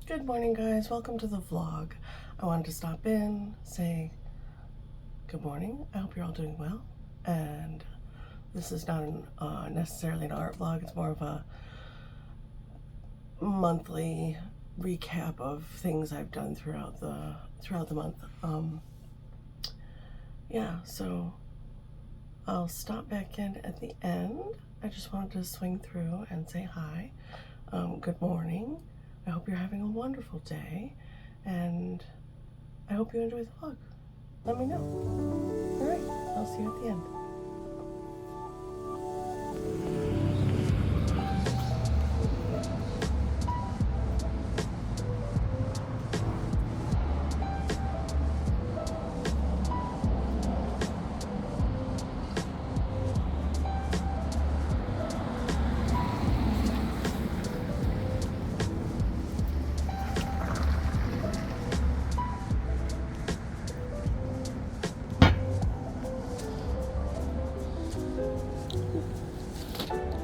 Good morning, guys. Welcome to the vlog. I wanted to stop in, say good morning. I hope you're all doing well. And this is not necessarily an art vlog. It's more of a monthly recap of things I've done throughout the month. Yeah, so I'll stop back in at the end. I just wanted to swing through and say hi. Good morning. I hope you're having a wonderful day, and I hope you enjoy the vlog. Let me know. All right, I'll see you at the end.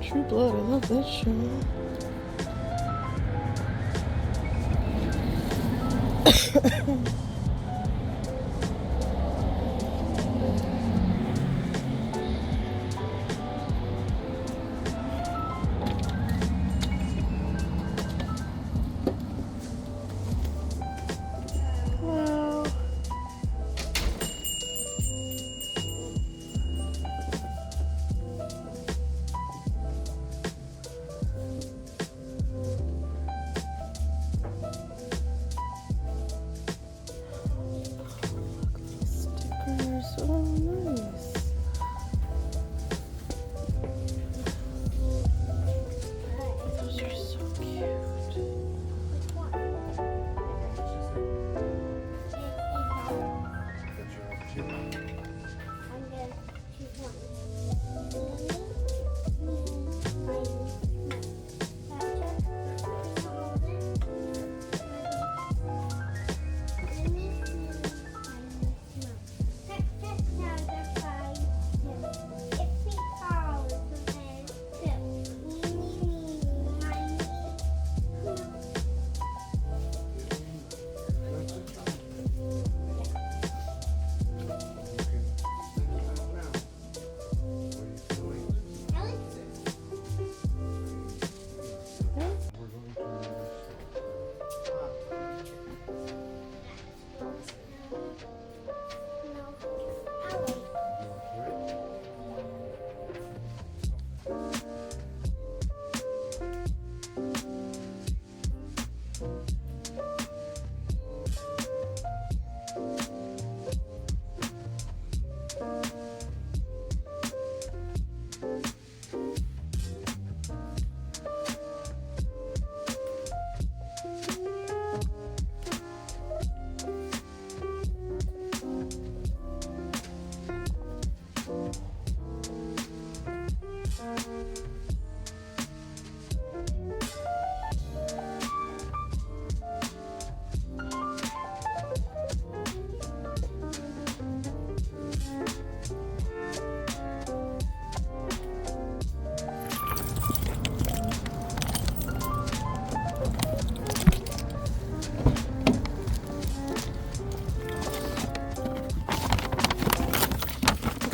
True Blood, I love that show. Hello. Stickers, oh nice. Those are so cute.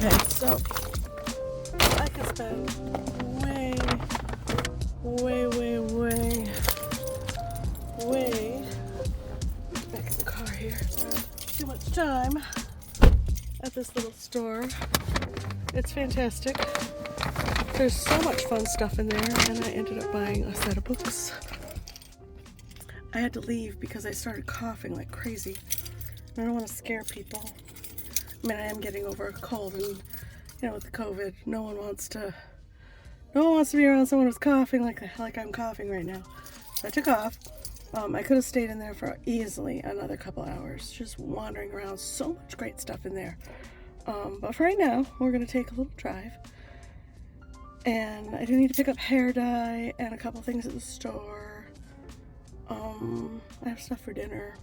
Okay, so I could spend way back in the car here, too much time at this little store. It's fantastic. There's so much fun stuff in there, and I ended up buying a set of books. I had to leave because I started coughing like crazy. I don't want to scare people. I mean, I am getting over a cold, and you know, with the COVID, no one wants to be around someone who's coughing like I'm coughing right now. So I took off. I could have stayed in there for easily another couple hours, just wandering around. So much great stuff in there. But for right now, we're gonna take a little drive. And I do need to pick up hair dye and a couple things at the store. I have stuff for dinner.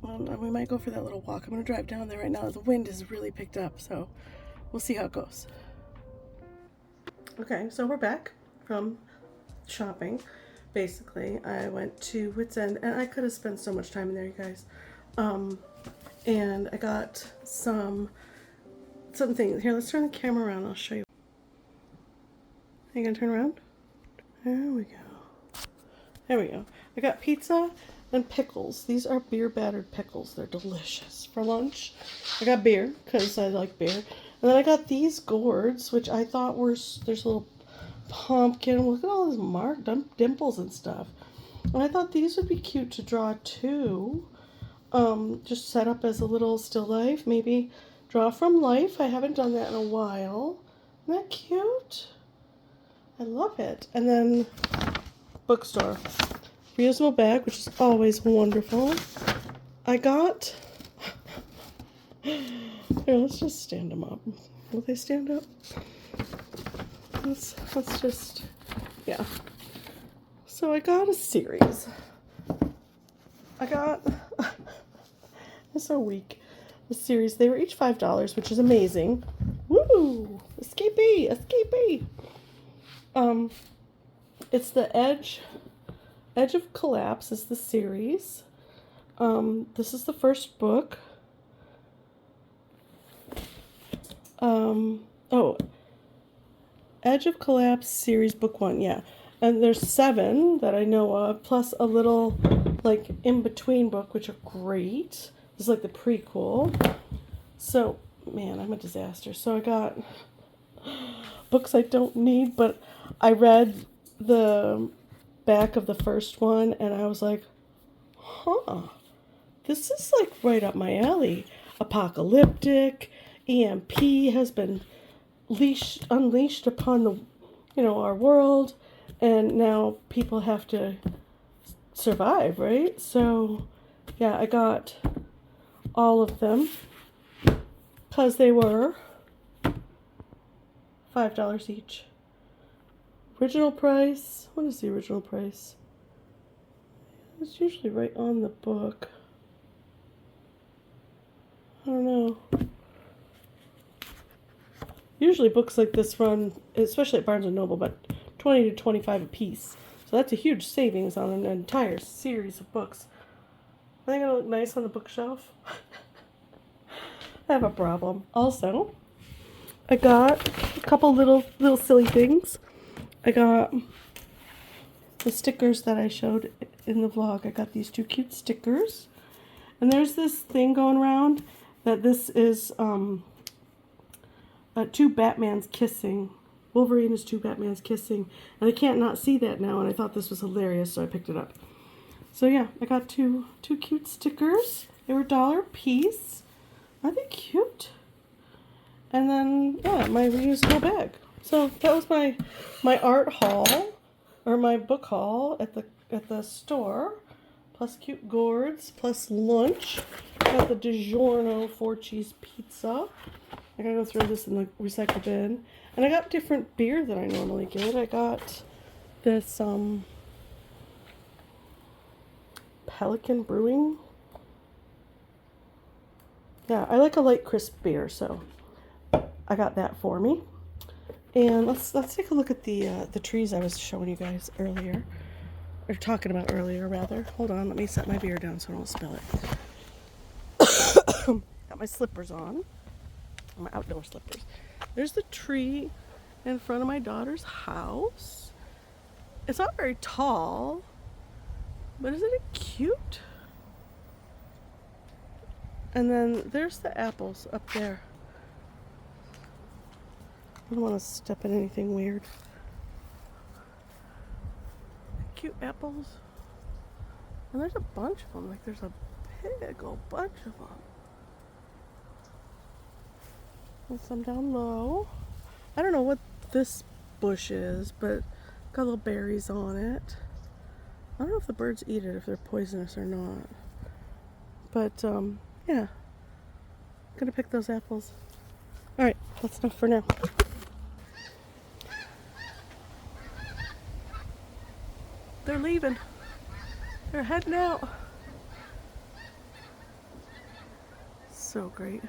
And we might go for that little walk. I'm gonna drive down there right now. The wind has really picked up, so we'll see how it goes. Okay, so we're back from shopping. basically. I went to Wits End, and I could have spent so much time in there, you guys. And I got some things. Here, let's turn the camera around. I'll show you. Are you gonna turn around? There we go. There we go. I got pizza and pickles. These are beer battered pickles. They're delicious for lunch. I got beer because I like beer. And then I got these gourds, which I thought were, there's a little pumpkin. Look at all these dimples and stuff. And I thought these would be cute to draw too. Just set up as a little still life. Maybe draw from life. I haven't done that in a while. Isn't that cute? I love it. And then bookstore. Reusable bag, which is always wonderful. I got... Here, let's just stand them up. Will they stand up? Let's just... Yeah. So I got a series. I got... I'm so weak. The series. They were each $5, which is amazing. Woo! Escapee! Escapee! It's the Edge of Collapse is the series. This is the first book. Oh, Edge of Collapse series book 1, yeah. And there's 7 that I know of, plus a little, like, in-between book, which are great. This is like the prequel. So, man, I'm a disaster. So I got books I don't need, but I read the back of the first one, and I was like, huh, this is like right up my alley. Apocalyptic, EMP has been unleashed upon the, our world, and now people have to survive, right? So, yeah, I got all of them because they were $5 each. Original price, what is the original price? It's usually right on the book. I don't know. Usually books like this run, especially at Barnes & Noble, but 20 to $25 a piece. So that's a huge savings on an entire series of books. I think it'll look nice on the bookshelf. I have a problem. Also, I got a couple little silly things. I got the stickers that I showed in the vlog. I got these 2 cute stickers. And there's this thing going around that this is 2 Batmans kissing. Wolverine is 2 Batmans kissing. And I can't not see that now, and I thought this was hilarious, so I picked it up. So yeah, I got two cute stickers. They were $1 a piece. Are they cute? And then, yeah, my reusable bag. So that was my art haul, or my book haul at the store, plus cute gourds, plus lunch. Got the DiGiorno 4-cheese pizza. I gotta go throw this in the recycle bin. And I got different beer than I normally get. I got this Pelican Brewing. Yeah, I like a light crisp beer, so I got that for me. And let's take a look at the trees I was showing you guys earlier, or talking about earlier rather. Hold on, let me set my beer down so I don't spill it. Got my slippers on, my outdoor slippers. There's the tree in front of my daughter's house. It's not very tall, but isn't it cute? And then there's the apples up there. I don't want to step in anything weird. Cute apples. And there's a bunch of them. Like there's a big old bunch of them. And some down low. I don't know what this bush is, but got little berries on it. I don't know if the birds eat it, if they're poisonous or not. But, yeah. I'm gonna pick those apples. Alright, that's enough for now. They're leaving. They're heading out. So great.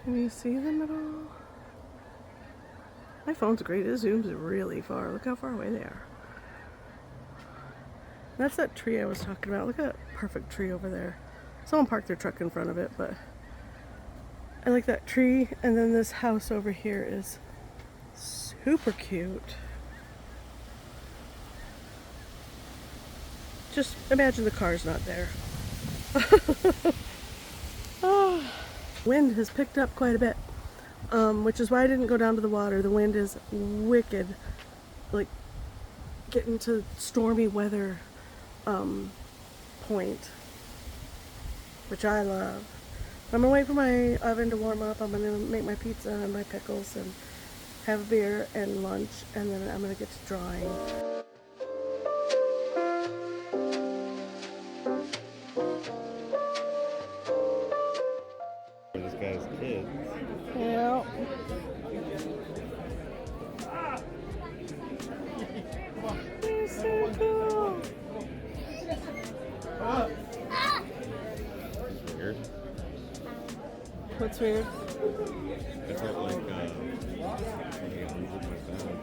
Can you see them at all? My phone's great. It zooms really far. Look how far away they are. That's that tree I was talking about. Look at that perfect tree over there. Someone parked their truck in front of it, but I like that tree. And then this house over here is super cute. Just imagine the car's not there. Oh, wind has picked up quite a bit, which is why I didn't go down to the water. The wind is wicked, like getting to stormy weather point, which I love. I'm gonna wait for my oven to warm up. I'm gonna make my pizza and my pickles and have a beer and lunch, and then I'm gonna get to drawing. This guy's kids. Yeah. You're so cool. Weird. What's weird? I felt like something got moved in my bed.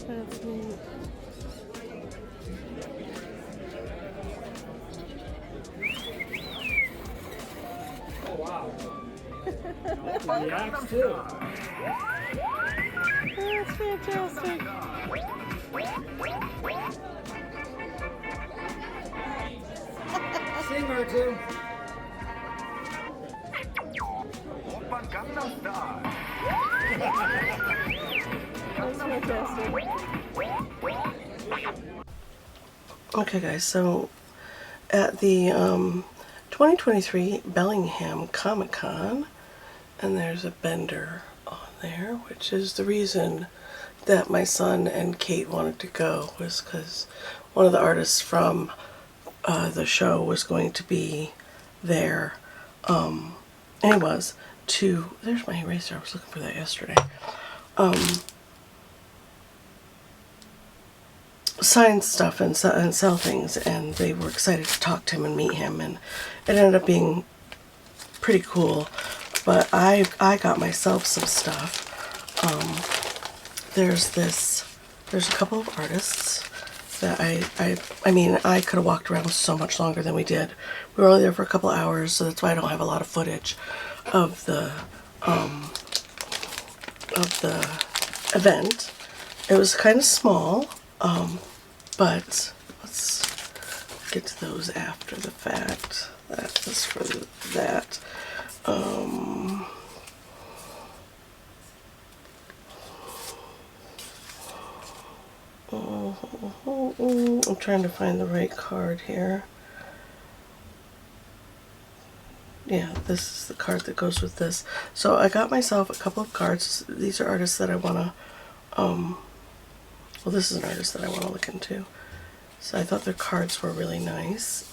That's neat. Oh wow. The axe too. That's fantastic. Sing or two. That's fantastic. Okay guys, so at the 2023 Bellingham Comic Con, and there's a Bender on there, which is the reason that my son and Kate wanted to go, was because one of the artists from the show was going to be there, and he was to, there's my eraser, I was looking for that yesterday, sign stuff and sell things, and they were excited to talk to him and meet him, and it ended up being pretty cool. But I got myself some stuff. There's a couple of artists that I mean, I could have walked around so much longer than we did. We were only there for a couple hours, so that's why I don't have a lot of footage of the event. It was kind of small, but let's get to those after the fact. That was for that. I'm trying to find the right card here. Yeah, this is the card that goes with this. So I got myself a couple of cards. These are artists that I want to, well, this is an artist that I want to look into. So I thought their cards were really nice.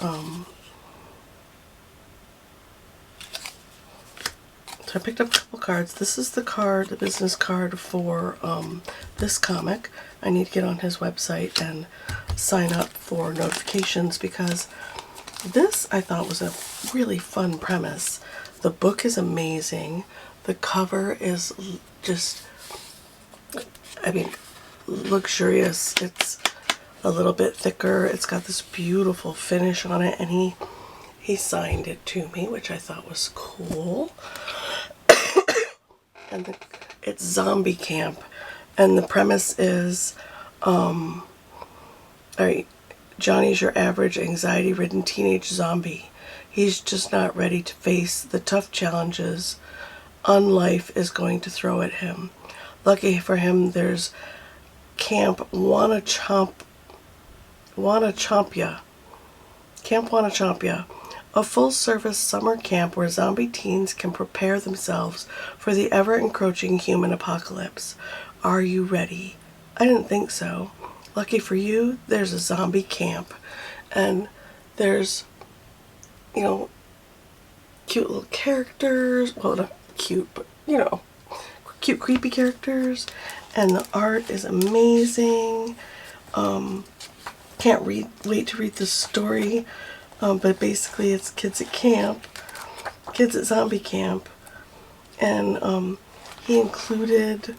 So I picked up a couple cards. This is the card, the business card for this comic. I need to get on his website and sign up for notifications, because this I thought was a really fun premise. The book is amazing. The cover is just, I mean, luxurious. It's a little bit thicker. It's got this beautiful finish on it, and he signed it to me, which I thought was cool. And it's Zombie Camp, and the premise is, alright, Johnny's your average anxiety-ridden teenage zombie. He's just not ready to face the tough challenges life is going to throw at him. Lucky for him, there's Camp Wannachampia, a full-service summer camp where zombie teens can prepare themselves for the ever-encroaching human apocalypse. Are you ready? I didn't think so. Lucky for you, there's a zombie camp, and there's, you know, cute little characters, well, not cute, but, you know, cute creepy characters, and the art is amazing. Can't wait to read the story, but basically it's kids at camp, kids at zombie camp, and he included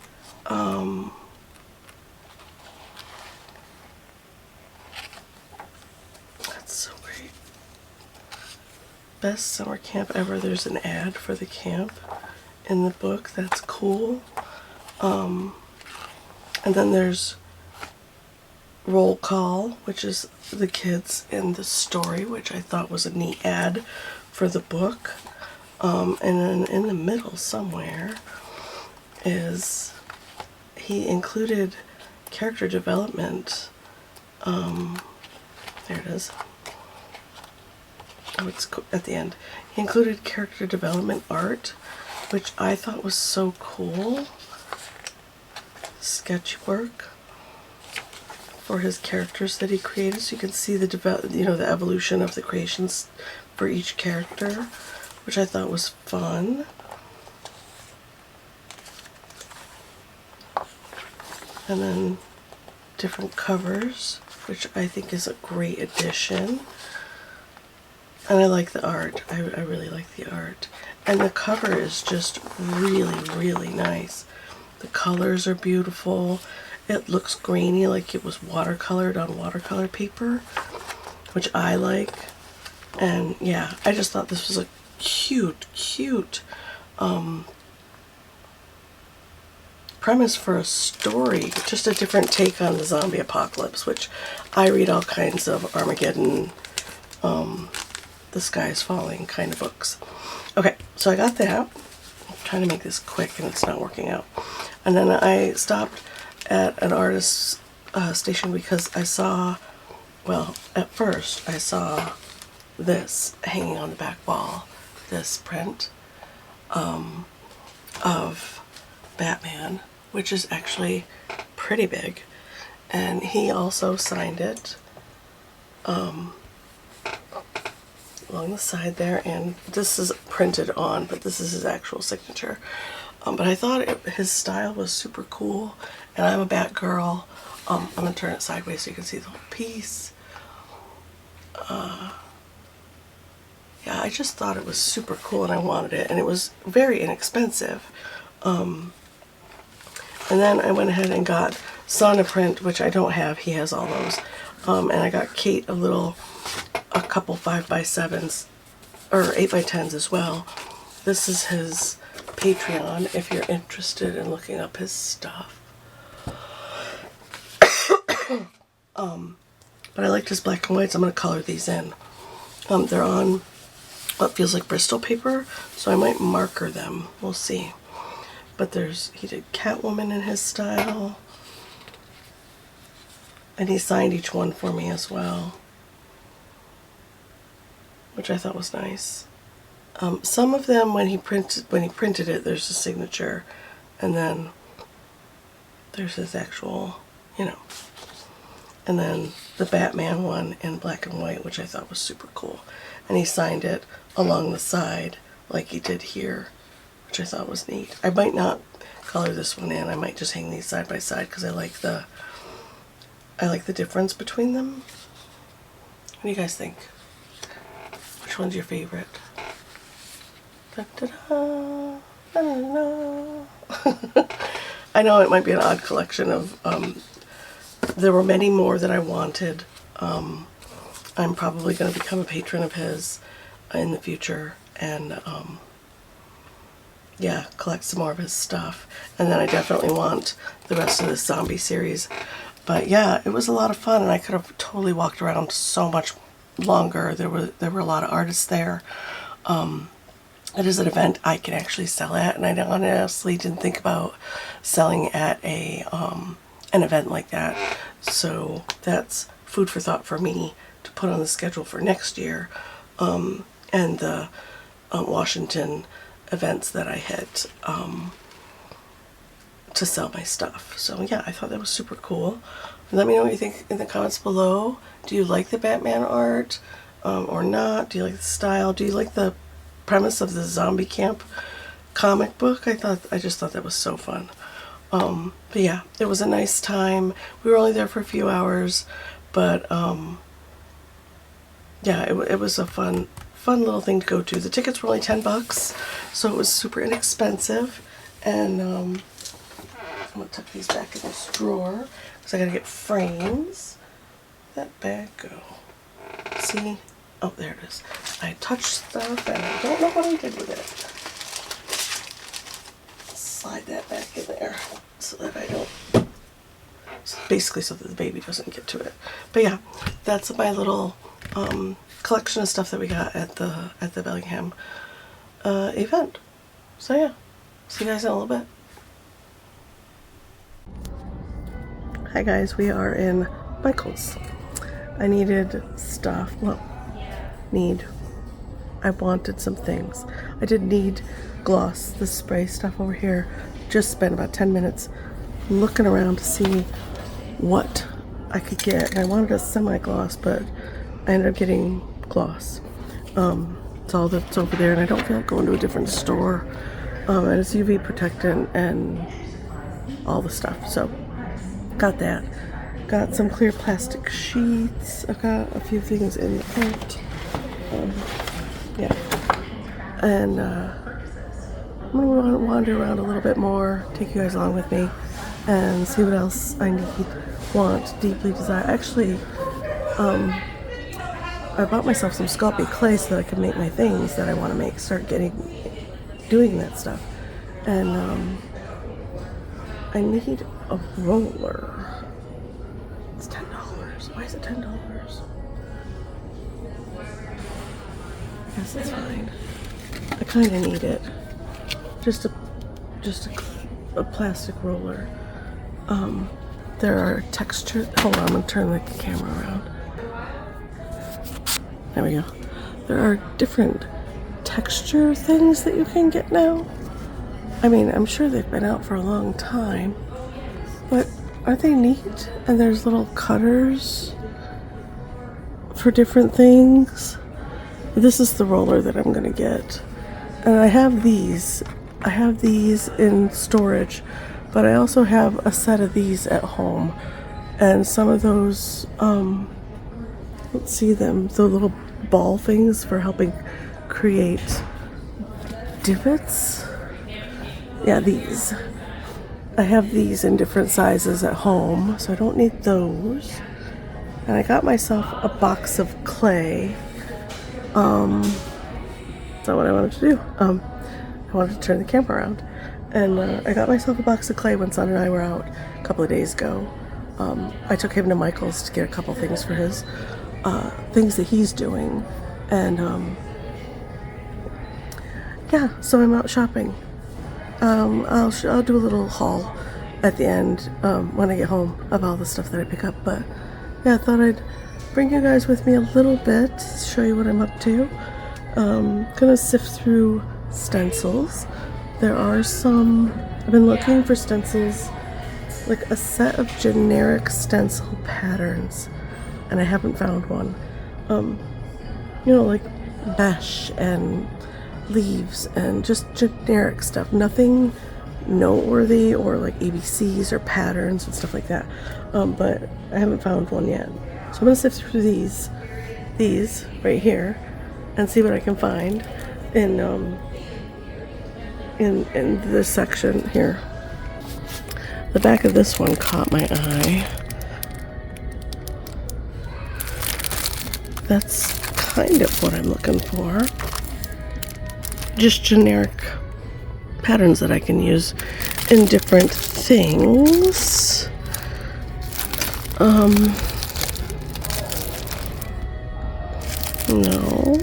that's so great. Best summer camp ever. There's an ad for the camp in the book. That's cool. And then there's Roll Call, which is the kids in the story, which I thought was a neat ad for the book. And then in the middle somewhere is he included character development. There it is. Oh, it's at the end. He included character development art, which I thought was so cool. Sketchwork for his characters that he created, so you can see the the evolution of the creations for each character, which I thought was fun. And then different covers, which I think is a great addition. And I like the art. I really like the art. And the cover is just really, really nice. The colors are beautiful. It looks grainy, like it was watercolored on watercolor paper, which I like. And yeah, I just thought this was a cute premise for a story. Just a different take on the zombie apocalypse, which I read all kinds of Armageddon, the sky is falling kind of books. Okay, so I got that. I'm trying to make this quick and it's not working out. And then I stopped at an artist's station because I saw, well, at first I saw this hanging on the back wall, this print of Batman, which is actually pretty big. And he also signed it along the side there, and this is printed on, but this is his actual signature. But I thought his style was super cool, and I'm a Batgirl. I'm going to turn it sideways so you can see the whole piece. Yeah, I just thought it was super cool and I wanted it, and it was very inexpensive. And then I went ahead and got Sonoprint, which I don't have. He has all those. And I got Kate a couple 5x7s, or 8x10s as well. This is his Patreon if you're interested in looking up his stuff. But I liked his black and whites. I'm going to color these in. They're on what feels like Bristol paper, so I might marker them. We'll see. But he did Catwoman in his style. And he signed each one for me as well, which I thought was nice. Some of them, when he printed it, there's a signature, and then there's his actual, and then the Batman one in black and white, which I thought was super cool. And he signed it along the side like he did here, which I thought was neat. I might not color this one in. I might just hang these side by side because I like the difference between them. What do you guys think? Which one's your favorite? Da, da, da, da, da, da. I know it might be an odd collection of, there were many more that I wanted. I'm probably going to become a patron of his in the future and, yeah, collect some more of his stuff. And then I definitely want the rest of this zombie series. But yeah, it was a lot of fun, and I could have totally walked around so much longer. There were a lot of artists there. It is an event I can actually sell at, and I honestly didn't think about selling at an event like that. So that's food for thought for me to put on the schedule for next year, and the Washington events that I hit to sell my stuff. So yeah, I thought that was super cool. Let me know what you think in the comments below. Do you like the Batman art or not? Do you like the style? Do you like the premise of the zombie camp comic book? I just thought that was so fun. But yeah, it was a nice time. We were only there for a few hours, but yeah, it was a fun little thing to go to. The tickets were only $10, so it was super inexpensive. And I'm gonna tuck these back in this drawer because I gotta get frames. Where'd that bag go? See? Oh, there it is. I touched stuff and I don't know what I did with it. Slide that back in there so that I don't, basically so that the baby doesn't get to it. But yeah, that's my little collection of stuff that we got at the Bellingham event. So yeah, see you guys in a little bit. Hi guys, we are in Michael's. I needed stuff. Well, I wanted some things. I did need gloss, the spray stuff over here. Just spent about 10 minutes looking around to see what I could get. And I wanted a semi-gloss, but I ended up getting gloss. It's all that's over there, and I don't feel like going to a different store. And it's UV protectant and all the stuff. So, got that. Got some clear plastic sheets. I've got a few things in the cart. Yeah. And I'm going to wander around a little bit more, take you guys along with me, and see what else I need, want, deeply desire. Actually, I bought myself some Sculpey clay so that I could make my things that I want to make, doing that stuff. And I need a roller. It's $10. Why is it $10? I guess it's fine. I kind of need it. Just a plastic roller. There are textured. Hold on, I'm gonna turn the camera around. There we go. There are different texture things that you can get now. I mean, I'm sure they've been out for a long time, but aren't they neat? And there's little cutters for different things. This is the roller that I'm gonna get. And I have these in storage, but I also have a set of these at home. And some of those, let's see them, the little ball things for helping create divots. Yeah, these. I have these in different sizes at home, so I don't need those. And I got myself a box of clay. That's not what I wanted to do. I wanted to turn the camera around. And I got myself a box of clay when Son and I were out a couple of days ago. I took him to Michael's to get a couple things for his things that he's doing. And yeah, so I'm out shopping. I'll do a little haul at the end when I get home of all the stuff that I pick up. But yeah, I thought I'd bring you guys with me a little bit, show you what I'm up to. Gonna sift through stencils. There are some, I've been looking for stencils, like a set of generic stencil patterns, and I haven't found one. You know, like mesh and leaves and just generic stuff. Nothing noteworthy or like ABCs or patterns and stuff like that. But I haven't found one yet. So I'm gonna sift through these right here and see what I can find in this section here. The back of this one caught my eye. That's kind of what I'm looking for. Just generic patterns that I can use in different things. No.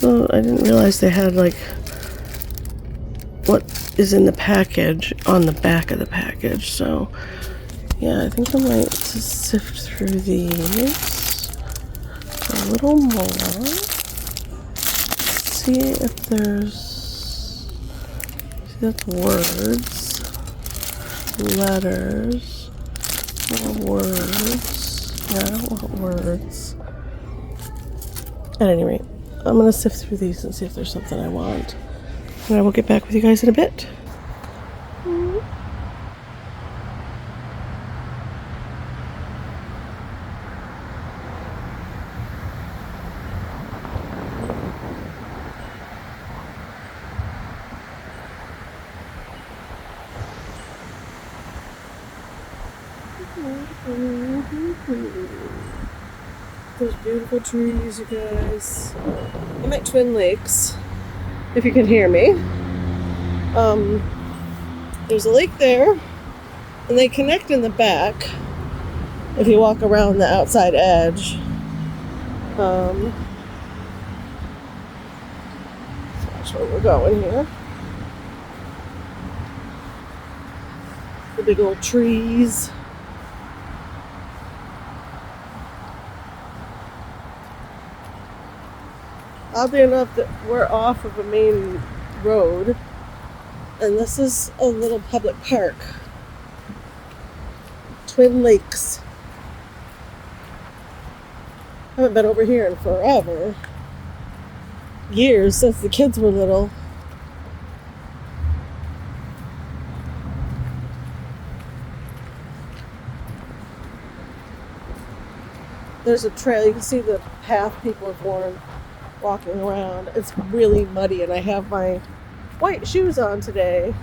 Well, I didn't realize they had like what is in the package on the back of the package. So yeah, I think I might sift through these a little more. See if there's, see, that's words, letters, more words. Yeah, I don't want words. At any rate, I'm gonna sift through these and see if there's something I want. And I will get back with you guys in a bit. Those beautiful trees, you guys. I'm at Twin Lakes, if you can hear me. There's a lake there, and they connect in the back if you walk around the outside edge. That's where we're going here. The big old trees. Oddly enough, that we're off of a main road, and this is a little public park. Twin Lakes. I haven't been over here in forever. Years, since the kids were little. There's a trail. You can see the path people have worn walking around. It's really muddy, and I have my white shoes on today.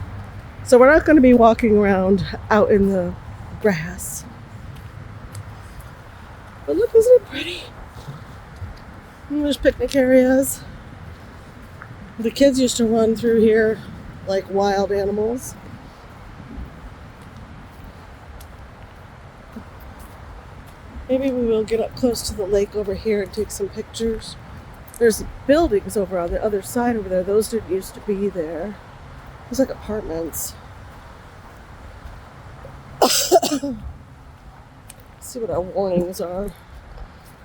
So we're not going to be walking around out in the grass. But look, isn't it pretty? And there's picnic areas. The kids used to run through here like wild animals. Maybe we will get up close to the lake over here and take some pictures. There's buildings over on the other side over there. Those didn't used to be there. It's like apartments. See what our warnings are.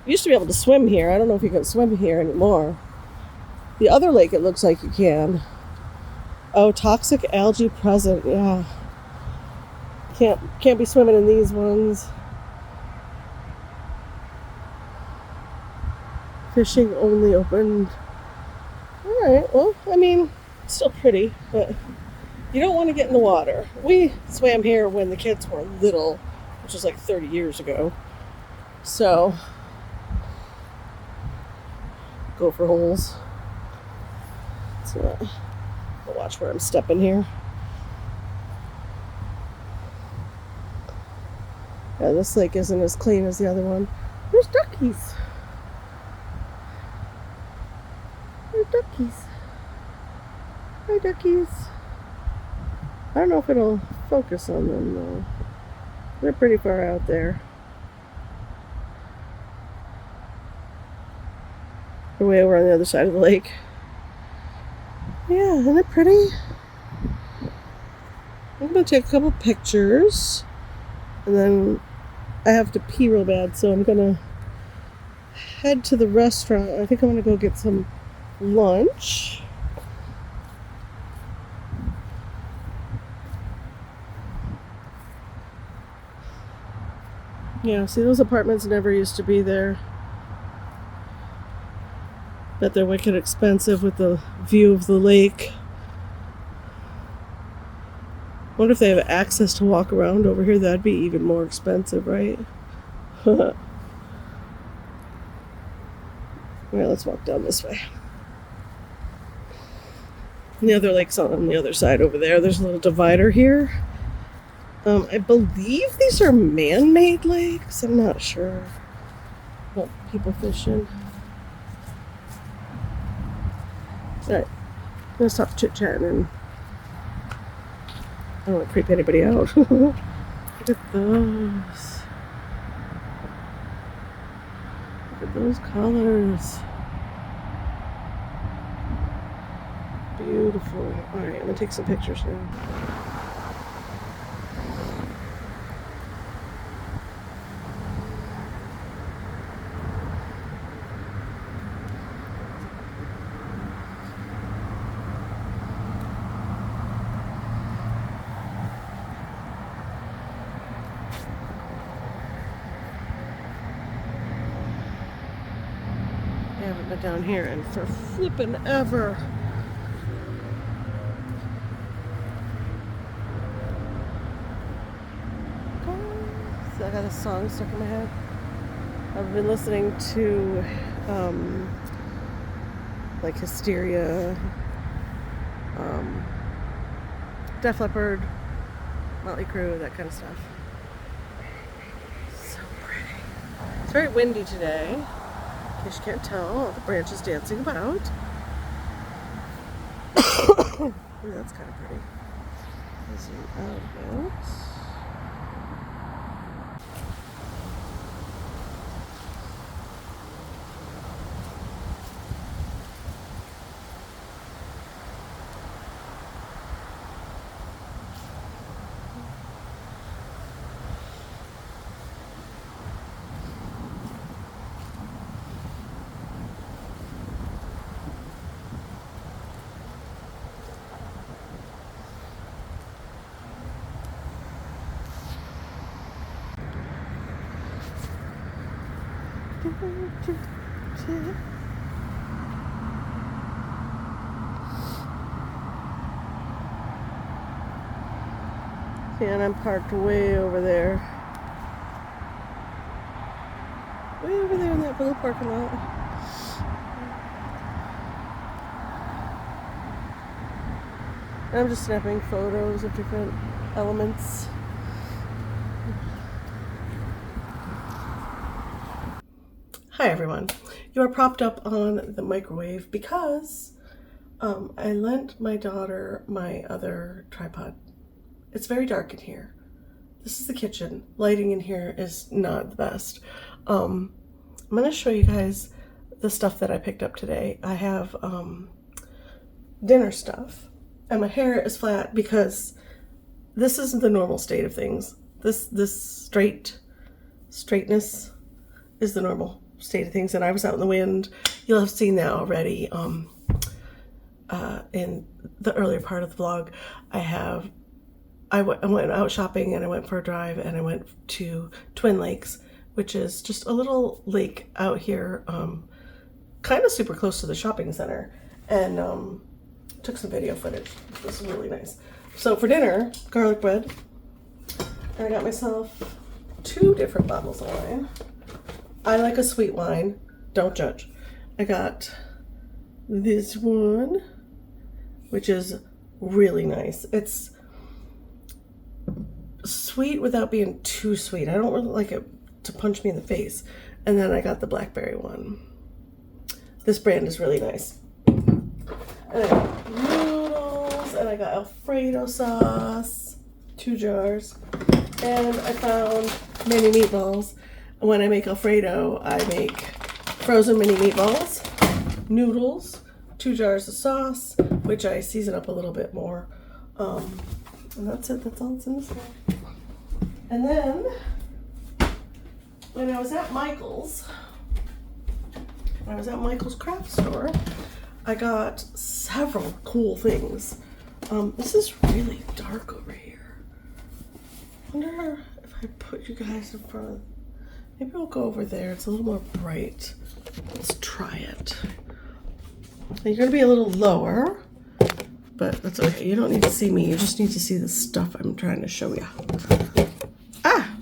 You used to be able to swim here. I don't know if you can swim here anymore. The other lake, it looks like you can. Oh, toxic algae present. Yeah. Can't be swimming in these ones. Fishing only opened. Alright, well, I mean, it's still pretty, but you don't want to get in the water. We swam here when the kids were little, which was like 30 years ago. So, go for holes. So, I'll watch where I'm stepping here. Yeah, this lake isn't as clean as the other one. There's duckies. Duckies. Hi, duckies. I don't know if it'll focus on them though. They're pretty far out there. They're way over on the other side of the lake. Yeah, isn't it pretty? I'm gonna take a couple pictures, and then I have to pee real bad, so I'm gonna head to the restaurant. I think I'm gonna go get some lunch. Yeah, see, those apartments never used to be there. Bet they're wicked expensive with the view of the lake. Wonder if they have access to walk around over here. That'd be even more expensive, right? Alright, let's walk down this way. And the other lake's on the other side over there. There's a little divider here. I believe these are man-made lakes. I'm not sure about people fishing. Alright, let's stop chit-chatting and I don't want to creep anybody out. Look at those. Look at those colors. Beautiful. Alright, I'm going to take some pictures now. I haven't been down here and for flippin' ever. So I got a song stuck in my head. I've been listening to like Hysteria, Def Leppard, Motley Crue, that kind of stuff. So pretty. It's very windy today. case you can't tell, the branch is dancing about. Ooh, that's kind of pretty. Zoom out a bit. And I'm parked way over there. Way over there in that little parking lot. And I'm just snapping photos of different elements. Hi everyone. You are propped up on the microwave because I lent my daughter my other tripod. It's very dark in here. This is the kitchen. Lighting in here is not the best. I'm gonna show you guys the stuff that I picked up today. I have dinner stuff, and my hair is flat because this isn't the normal state of things. This straightness is the normal state of things, and I was out in the wind. You'll have seen that already in the earlier part of the vlog. I went out shopping, and I went for a drive, and I went to Twin Lakes, which is just a little lake out here, kind of super close to the shopping center, and took some video footage. It was really nice. So for dinner, garlic bread, and I got myself 2 different bottles of wine. I like a sweet wine, don't judge. I got this one, which is really nice. It's sweet without being too sweet. I don't really like it to punch me in the face. And then I got the blackberry one. This brand is really nice. And I got noodles, and I got Alfredo sauce, 2 jars. And I found mini meatballs. When I make Alfredo, I make frozen mini meatballs, noodles, 2 jars of sauce, which I season up a little bit more. And that's it. That's all that's in this one. And then, when I was at Michael's craft store, I got several cool things. This is really dark over here. I wonder if I put you guys in front of... Maybe I'll go over there. It's a little more bright. Let's try it. You're going to be a little lower, but that's okay. You don't need to see me. You just need to see the stuff I'm trying to show you. Ah!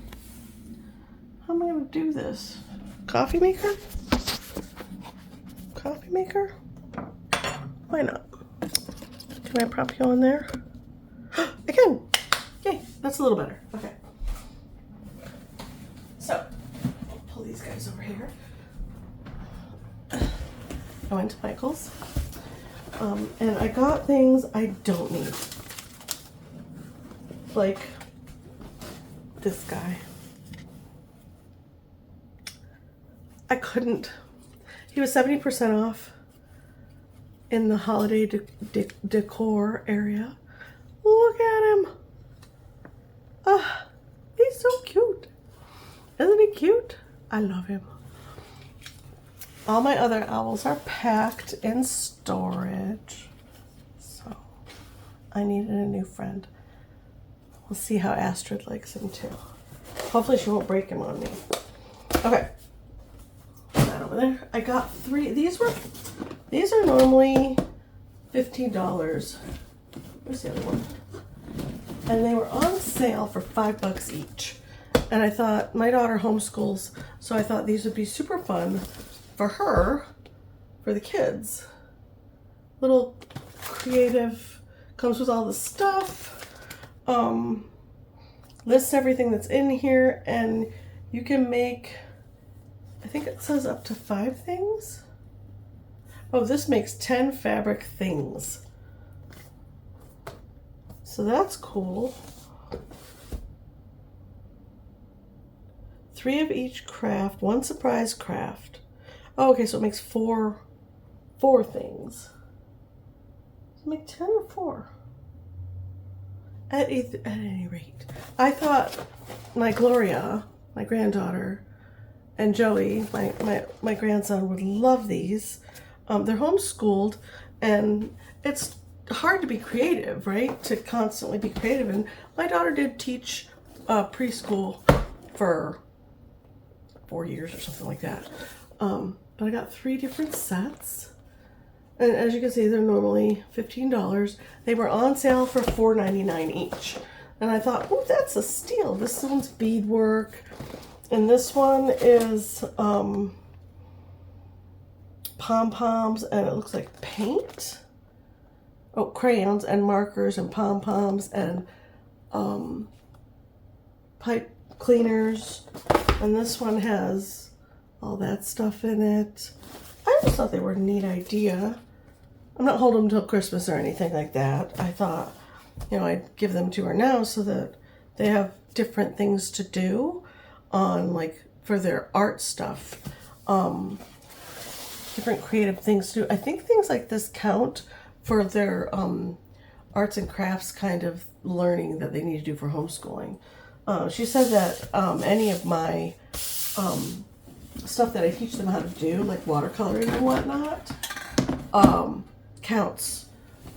How am I going to do this? Coffee maker? Coffee maker? Why not? Can I prop you on there? I can! Yay, that's a little better. Okay. So, I'll pull these guys over here. I went to Michael's. And I got things I don't need. Like this guy. I couldn't. He was 70% off in the holiday decor area. Look at him. Ah, he's so cute. Isn't he cute? I love him. All my other owls are packed in storage. So I needed a new friend. We'll see how Astrid likes him too. Hopefully she won't break him on me. Okay. Put that over there. I got 3. These are normally $15. Where's the other one? And they were on sale for $5 each. And I thought, my daughter homeschools, so I thought these would be super fun for her, for the kids. Little creative, comes with all the stuff, lists everything that's in here, and you can make I think it says up to 5 things. Oh, this makes 10 fabric things. So that's cool. 3 of each craft, 1 surprise craft. Oh, okay, so it makes 4 things. Does it make 10 or 4? At any rate, I thought my Gloria, my granddaughter, and Joey, my grandson, would love these. They're homeschooled, and it's hard to be creative, right? To constantly be creative. And my daughter did teach preschool for 4 years or something like that. But I got 3 different sets. And as you can see, they're normally $15. They were on sale for $4.99 each. And I thought, oh, that's a steal. This one's beadwork. And this one is pom-poms, and it looks like paint. Oh, crayons and markers and pom-poms and pipe cleaners. And this one has all that stuff in it. I just thought they were a neat idea. I'm not holding them till Christmas or anything like that. I thought, you know, I'd give them to her now so that they have different things to do on, like, for their art stuff. Different creative things to do. I think things like this count for their arts and crafts kind of learning that they need to do for homeschooling. She said that any of my stuff that I teach them how to do, like watercoloring and whatnot, counts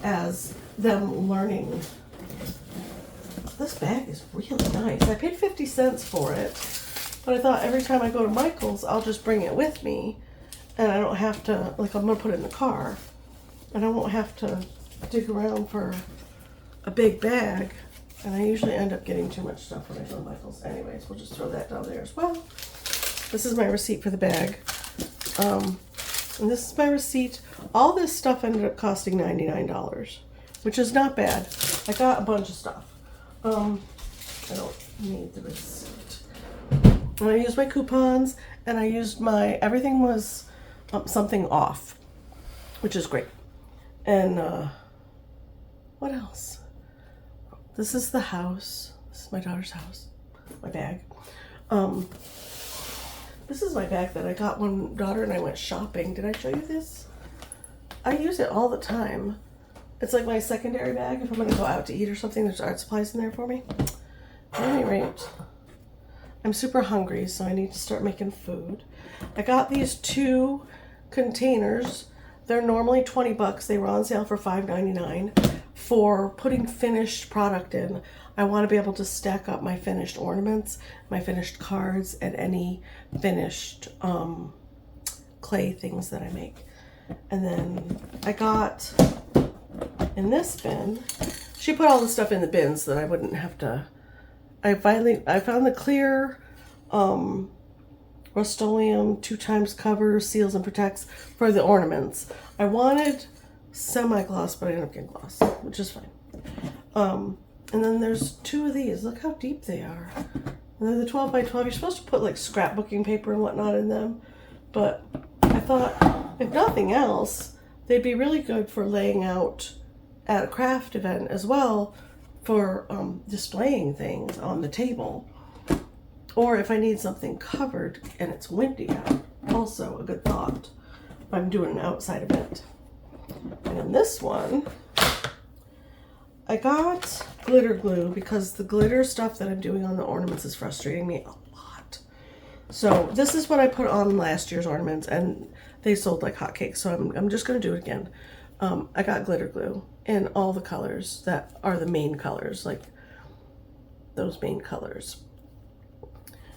as them learning. This bag is really nice. I paid 50 cents for it, but I thought every time I go to Michael's, I'll just bring it with me, and I don't have to, like, I'm gonna put it in the car, and I won't have to dig around for a big bag. And I usually end up getting too much stuff when I go to Michael's. Anyways, we'll just throw that down there as well. This is my receipt for the bag. And this is my receipt. All this stuff ended up costing $99, which is not bad. I got a bunch of stuff. I don't need the receipt. And I used my coupons, and I used my, everything was something off, which is great. And what else? This is the house. This is my daughter's house. My bag. This is my bag that I got when daughter and I went shopping. Did I show you this? I use it all the time. It's like my secondary bag if I'm going to go out to eat or something. There's art supplies in there for me. At any rate, I'm super hungry, so I need to start making food. I got these 2 containers. They're normally 20 bucks. They were on sale for $5.99 for putting finished product in. I want to be able to stack up my finished ornaments, my finished cards, and any finished clay things that I make. And then I got in this bin, she put all the stuff in the bins so that I wouldn't have to. I found the clear Rust-Oleum 2x cover, seals and protects for the ornaments. I wanted semi-gloss, but I ended up getting gloss, which is fine. And then there's 2 of these. Look how deep they are. And they're the 12 by 12. You're supposed to put like scrapbooking paper and whatnot in them. But I thought, if nothing else, they'd be really good for laying out at a craft event as well, for displaying things on the table. Or if I need something covered and it's windy out, also a good thought if I'm doing an outside event. And in this one, I got glitter glue because the glitter stuff that I'm doing on the ornaments is frustrating me a lot. So this is what I put on last year's ornaments, and they sold like hotcakes. So I'm just going to do it again. I got glitter glue in all the colors that are the main colors, like those main colors.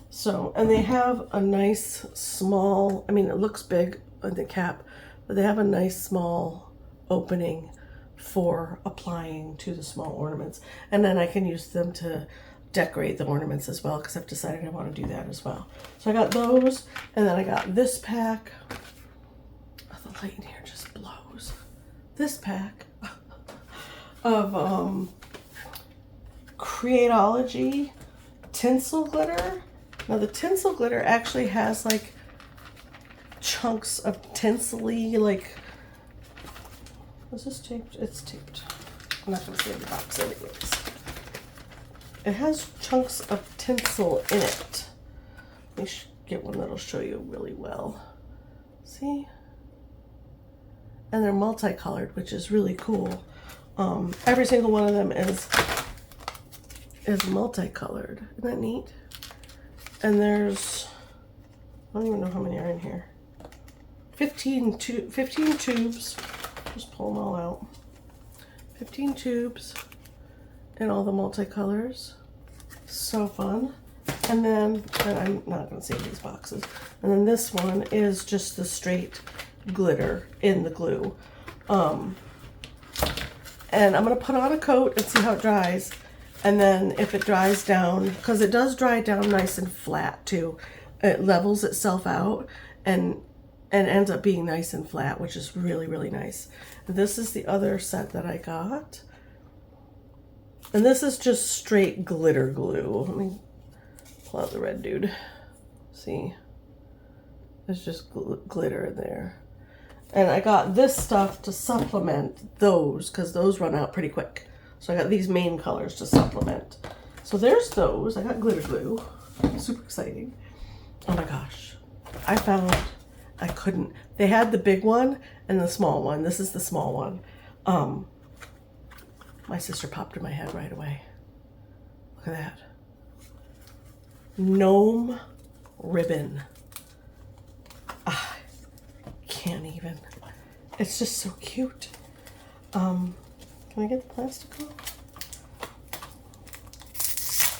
So, and they have a nice small, I mean, it looks big on the cap, but they have a nice small opening for applying to the small ornaments. And then I can use them to decorate the ornaments as well, because I've decided I want to do that as well. So I got those, and then I got this pack. Oh, the light in here just blows. This pack of Creatology tinsel glitter. Now the tinsel glitter actually has like chunks of tinselly, like, is this taped? It's taped. I'm not going to save the box anyways. It has chunks of tinsel in it. Let me get one that'll show you really well. See? And they're multicolored, which is really cool. Every single one of them is multicolored. Isn't that neat? And there's, I don't even know how many are in here. 15 tubes. Just pull them all out. 15 tubes in all the multicolors. So fun. And then I'm not going to save these boxes. And then this one is just the straight glitter in the glue. And I'm going to put on a coat and see how it dries. And then if it dries down, because it does dry down nice and flat too, it levels itself out and ends up being nice and flat, which is really, really nice. This is the other set that I got. And this is just straight glitter glue. Let me pull out the red dude. See? There's just glitter in there. And I got this stuff to supplement those, because those run out pretty quick. So I got these main colors to supplement. So there's those. I got glitter glue. Super exciting. Oh my gosh. I couldn't. They had the big one and the small one. This is the small one. My sister popped in my head right away. Look at that. Gnome ribbon. Can't even. It's just so cute. Can I get the plastic off?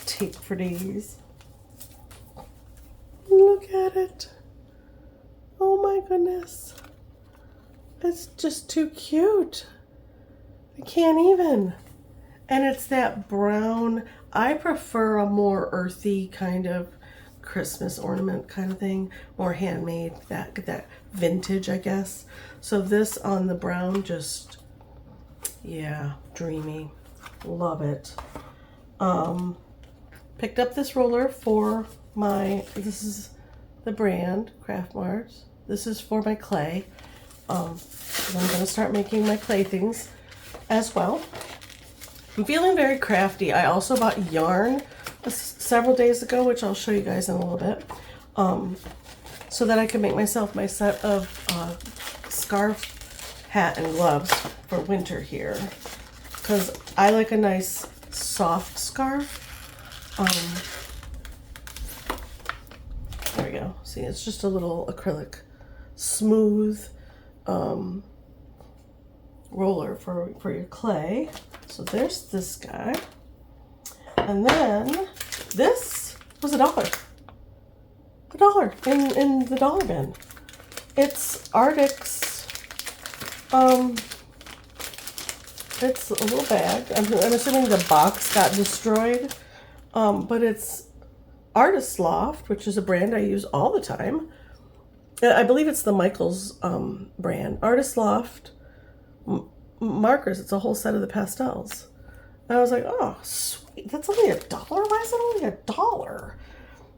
Tape for days. Look at it. Oh my goodness. It's just too cute. I can't even. And it's that brown. I prefer a more earthy kind of Christmas ornament kind of thing. More handmade. That vintage, I guess. So this on the brown, just, yeah, dreamy. Love it. Picked up this roller for this is the brand, Craft Mart. This is for my clay. I'm going to start making my clay things as well. I'm feeling very crafty. I also bought yarn several days ago, which I'll show you guys in a little bit, so that I can make myself my set of scarf, hat, and gloves for winter here, because I like a nice soft scarf. There we go. See, it's just a little acrylic smooth roller for your clay. So there's this guy. And then this was $1. $1 in the dollar bin. It's Arctic's, it's a little bag. I'm assuming the box got destroyed. But it's Artist Loft, which is a brand I use all the time. I believe it's the Michaels brand. Artist Loft markers. It's a whole set of the pastels. And I was like, oh, sweet. That's only $1? Why is it only $1?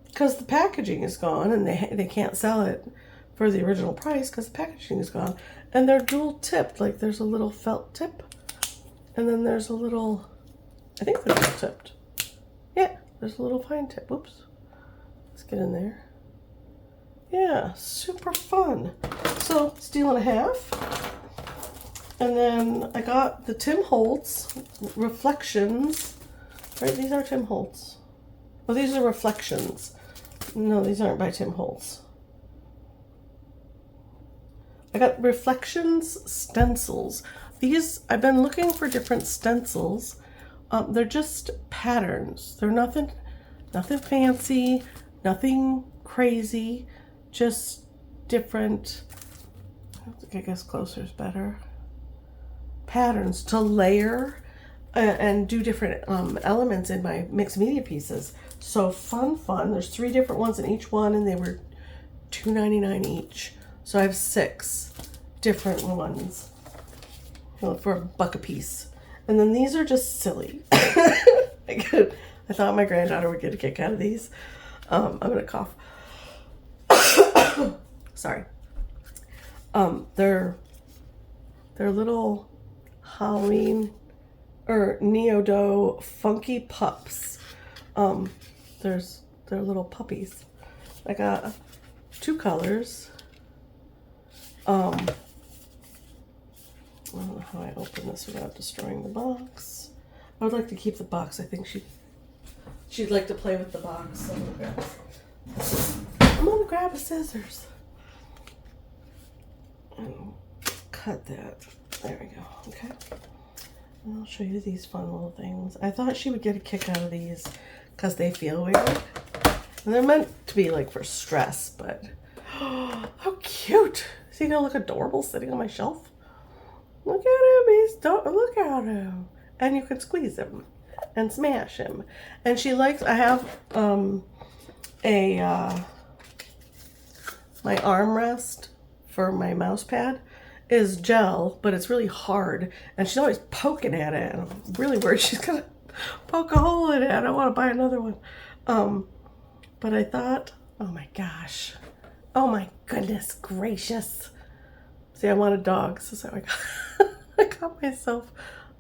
Because the packaging is gone and they can't sell it for the original price because the packaging is gone. And they're dual tipped. Like there's a little felt tip. And then there's a little, I think they're dual tipped. Yeah, there's a little fine tip. Oops. Let's get in there. Yeah, super fun. So, steal and a half. And then I got the Tim Holtz Reflections. Right, these are Tim Holtz. Oh, these are Reflections. No, these aren't by Tim Holtz. I got Reflections stencils. These, I've been looking for different stencils. They're just patterns. They're nothing fancy, nothing crazy, just different, I guess closer is better, patterns to layer and do different elements in my mixed media pieces. So fun. There's 3 different ones in each one, and they were $2.99 each. So I have 6 different ones for $1 a piece. And then these are just silly. I thought my granddaughter would get a kick out of these. I'm gonna cough. Sorry. They're little Halloween or Neo-Dough Funky Pups. They're little puppies. I got 2 colors. I don't know how I open this without destroying the box. I would like to keep the box. I think she'd like to play with the box. So I'm gonna grab a scissors and cut that. There we go. Okay. And I'll show you these fun little things. I thought she would get a kick out of these because they feel weird. And they're meant to be like for stress, but oh, how cute. Is he gonna look adorable sitting on my shelf? Look at him, look at him. And you can squeeze him and smash him. And she likes, I have my armrest for my mouse pad is gel, but it's really hard. And she's always poking at it. And I'm really worried she's gonna poke a hole in it. I don't wanna buy another one. But I thought, oh my gosh. Oh my goodness gracious. See, I wanted dogs, so I got myself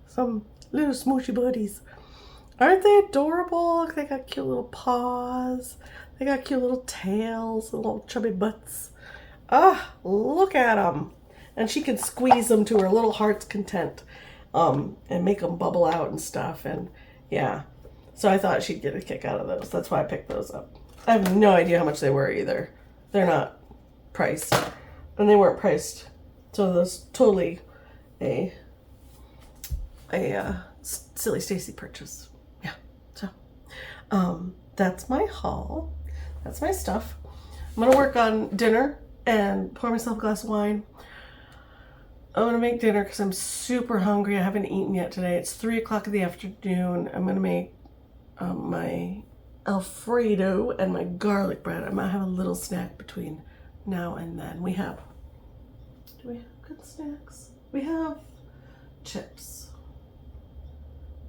some little smooshy buddies. Aren't they adorable? Look, they got cute little paws. They got cute little tails, little chubby butts. Ah, look at them. And she can squeeze them to her little heart's content, and make them bubble out and stuff. And yeah, so I thought she'd get a kick out of those. That's why I picked those up. I have no idea how much they were either. They're not priced, and they weren't priced. So that's totally a silly Stacey purchase. Yeah. So that's my haul. That's my stuff. I'm gonna work on dinner and pour myself a glass of wine. I'm gonna make dinner because I'm super hungry. I haven't eaten yet today. It's 3 o'clock in the afternoon. I'm gonna make my Alfredo and my garlic bread. I might have a little snack between now and then. Do we have good snacks? We have chips.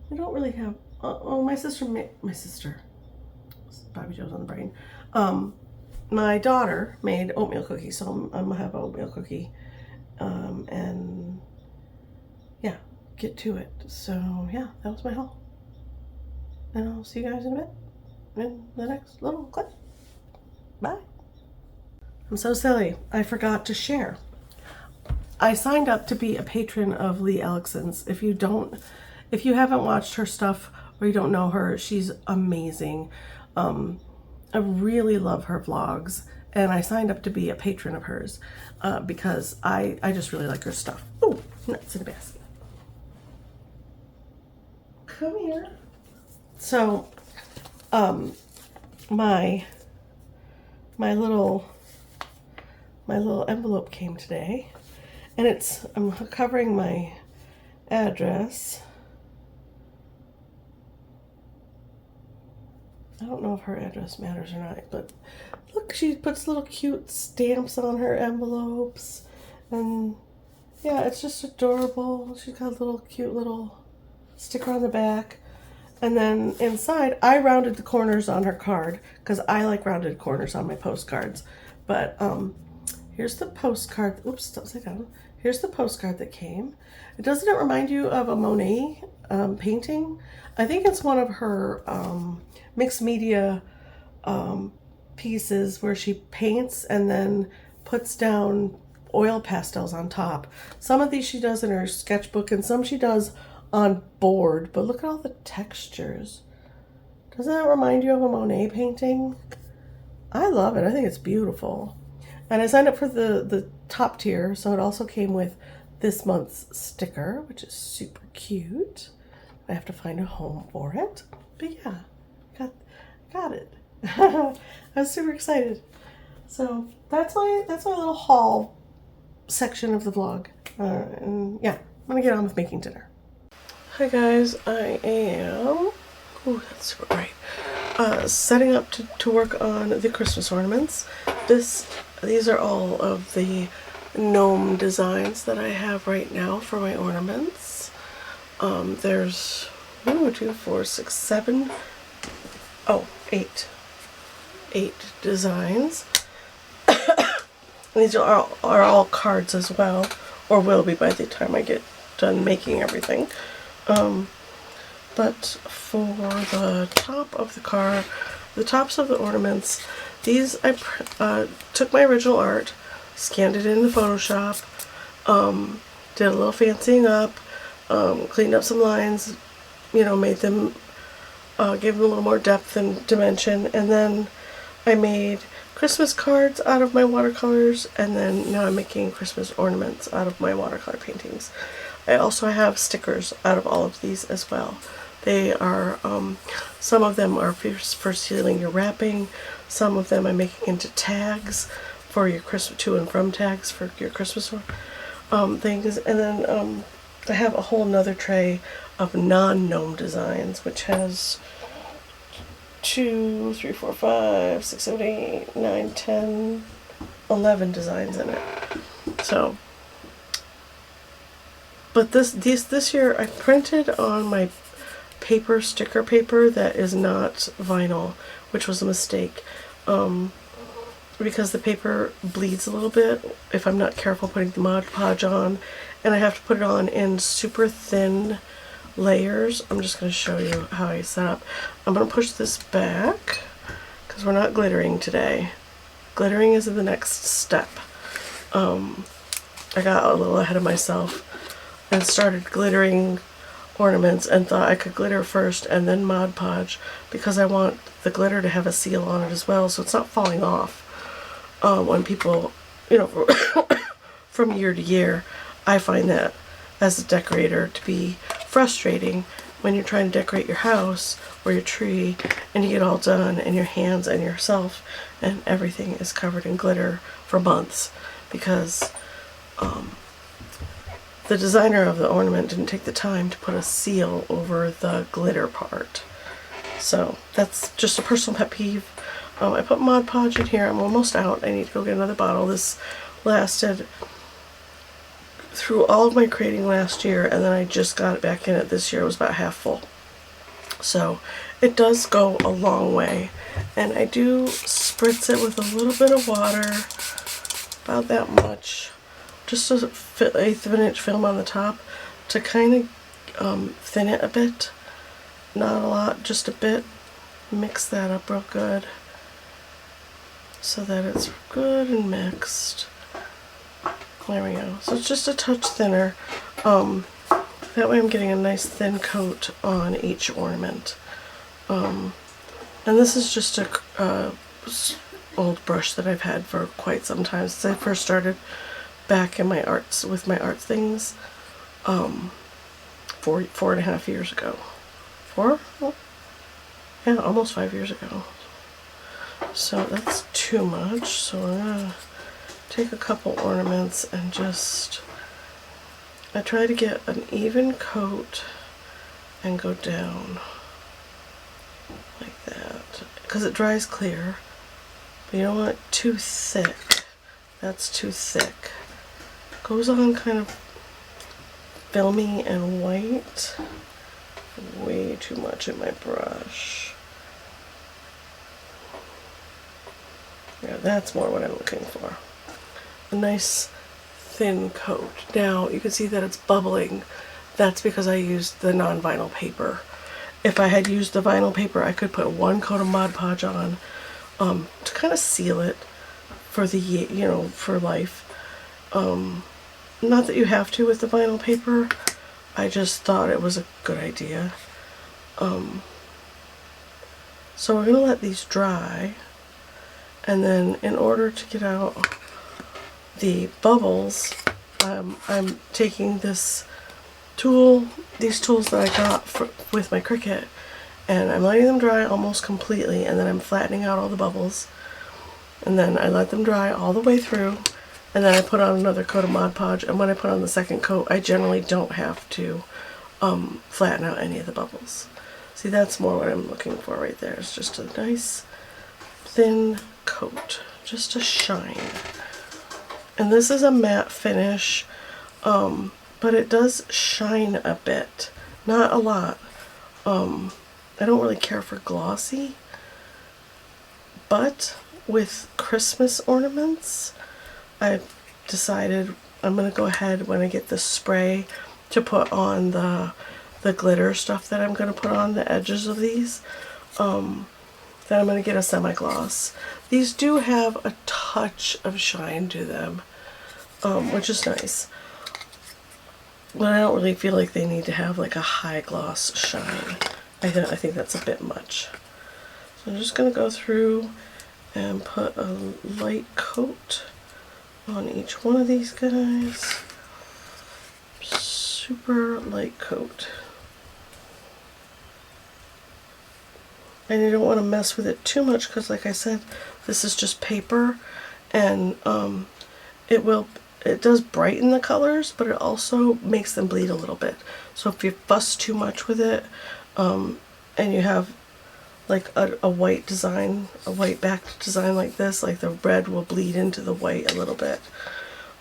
We don't really have, my sister, Bobby Joe's on the brain. My daughter made oatmeal cookies, so I'm gonna have an oatmeal cookie, and yeah, get to it. So yeah, that was my haul. And I'll see you guys in a bit in the next little clip. Bye. I'm so silly. I forgot to share. I signed up to be a patron of Lee Alexson's. If you haven't watched her stuff or you don't know her, she's amazing. I really love her vlogs, and I signed up to be a patron of hers because I just really like her stuff. Oh, nuts in a basket. Come here. So, my little envelope came today, and I'm covering my address. I don't know if her address matters or not, but look, she puts little cute stamps on her envelopes, and yeah, it's just adorable. She's got a little cute little sticker on the back, and then inside, I rounded the corners on her card because I like rounded corners on my postcards. But here's the postcard. Oops, upside down. Here's the postcard that came. Doesn't it remind you of a Monet painting? I think it's one of her mixed media pieces where she paints and then puts down oil pastels on top. Some of these she does in her sketchbook and some she does on board, but look at all the textures. Doesn't that remind you of a Monet painting? I love it. I think it's beautiful. And I signed up for the top tier, so it also came with this month's sticker, which is super cute. I have to find a home for it, but yeah, got it. I was super excited. So that's my little haul section of the vlog, and yeah, I'm gonna get on with making dinner. Hi guys, I am that's super bright. Setting up to work on the Christmas ornaments. These are all of the gnome designs that I have right now for my ornaments. There's 1, 2, 4, 6, 7, 8 designs. These are all cards as well, or will be by the time I get done making everything. But for the top of the car, the tops of the ornaments, these I took my original art, scanned it into Photoshop, did a little fancying up, cleaned up some lines, you know, made them, gave them a little more depth and dimension, and then I made Christmas cards out of my watercolors, and then now I'm making Christmas ornaments out of my watercolor paintings. I also have stickers out of all of these as well. They are, some of them are for sealing your wrapping, some of them I'm making into tags for your Christmas, to and from tags for your Christmas things, and then I have a whole nother tray of non-gnome designs, which has 2, 3, 4, 5, 6, 7, 8, 9, 10, 11 designs in it. So, but this year I printed on my paper, sticker paper that is not vinyl, which was a mistake, because the paper bleeds a little bit if I'm not careful putting the Mod Podge on, and I have to put it on in super thin layers. I'm just going to show you how I set up. I'm going to push this back because we're not glittering today. Glittering is the next step. I got a little ahead of myself and started glittering ornaments and thought I could glitter first and then Mod Podge, because I want the glitter to have a seal on it as well, so it's not falling off. When people, you know, from year to year, I find that as a decorator to be frustrating when you're trying to decorate your house or your tree and you get all done and your hands and yourself and everything is covered in glitter for months, because the designer of the ornament didn't take the time to put a seal over the glitter part. So that's just a personal pet peeve. I put Mod Podge in here. I'm almost out. I need to go get another bottle. This lasted through all of my creating last year, and then I just got it back in it this year. It was about half full. So it does go a long way. And I do spritz it with a little bit of water, about that much, just a 1/8 of an inch film on the top to kind of thin it a bit. Not a lot, just a bit. Mix that up real good so that it's good and mixed. There we go. So it's just a touch thinner. That way I'm getting a nice thin coat on each ornament. And this is just a old brush that I've had for quite some time, since I first started back in my arts, with my art things, 4.5 years ago. 4? Yeah, almost 5 years ago. So that's too much, so I'm gonna take a couple ornaments and just, I try to get an even coat and go down like that, because it dries clear, but you don't want it too thick. That's too thick. Goes on kind of filmy and white. Way too much in my brush. Yeah, that's more what I'm looking for. A nice thin coat. Now you can see that it's bubbling. That's because I used the non-vinyl paper. If I had used the vinyl paper, I could put one coat of Mod Podge on to kind of seal it for the, you know, for life. Not that you have to with the vinyl paper. I just thought it was a good idea. So we're gonna let these dry, and then in order to get out the bubbles, I'm taking this tool, these tools that I got with my Cricut, and I'm letting them dry almost completely, and then I'm flattening out all the bubbles, and then I let them dry all the way through, and then I put on another coat of Mod Podge, and when I put on the second coat, I generally don't have to flatten out any of the bubbles. See, that's more what I'm looking for right there. It's just a nice thin coat, just a shine. And this is a matte finish, but it does shine a bit, not a lot. I don't really care for glossy, but with Christmas ornaments, I've decided I'm going to go ahead when I get the spray to put on the glitter stuff that I'm going to put on the edges of these. Then I'm going to get a semi-gloss. These do have a touch of shine to them, which is nice. But I don't really feel like they need to have like a high gloss shine. I think that's a bit much. So I'm just going to go through and put a light coat on each one of these guys. Super light coat. And you don't want to mess with it too much because, like I said, this is just paper, and it does brighten the colors, but it also makes them bleed a little bit. So if you fuss too much with it, and you have like a white design, a white backed design like this, like the red will bleed into the white a little bit.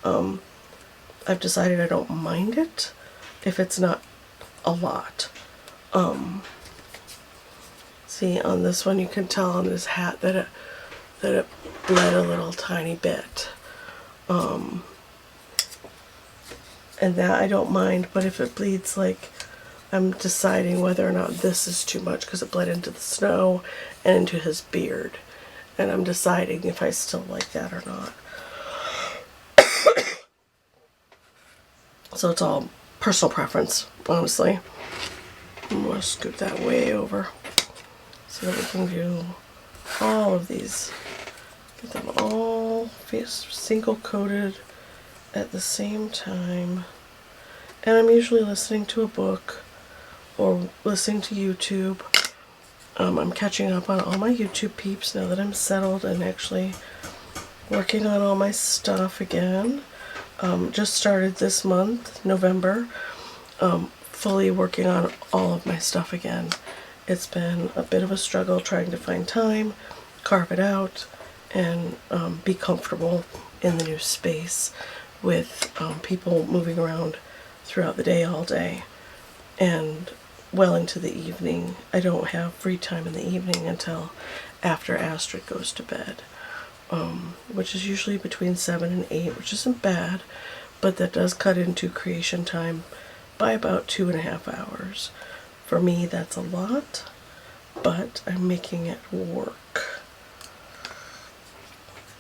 I've decided I don't mind it if it's not a lot. See, on this one you can tell on this hat that it bled a little tiny bit. And that I don't mind, but if it bleeds, like, I'm deciding whether or not this is too much because it bled into the snow and into his beard. And I'm deciding if I still like that or not. So it's all personal preference, honestly. I'm going to scoot that way over so that we can do all of these. Get them all single coated at the same time. And I'm usually listening to a book or listening to YouTube. I'm catching up on all my YouTube peeps now that I'm settled and actually working on all my stuff again. Just started this month, November, fully working on all of my stuff again. It's been a bit of a struggle trying to find time, carve it out, and be comfortable in the new space with people moving around throughout the day all day and well into the evening. I don't have free time in the evening until after Astrid goes to bed, which is usually between 7 and 8, which isn't bad, but that does cut into creation time by about 2.5 hours. For me, that's a lot, but I'm making it work.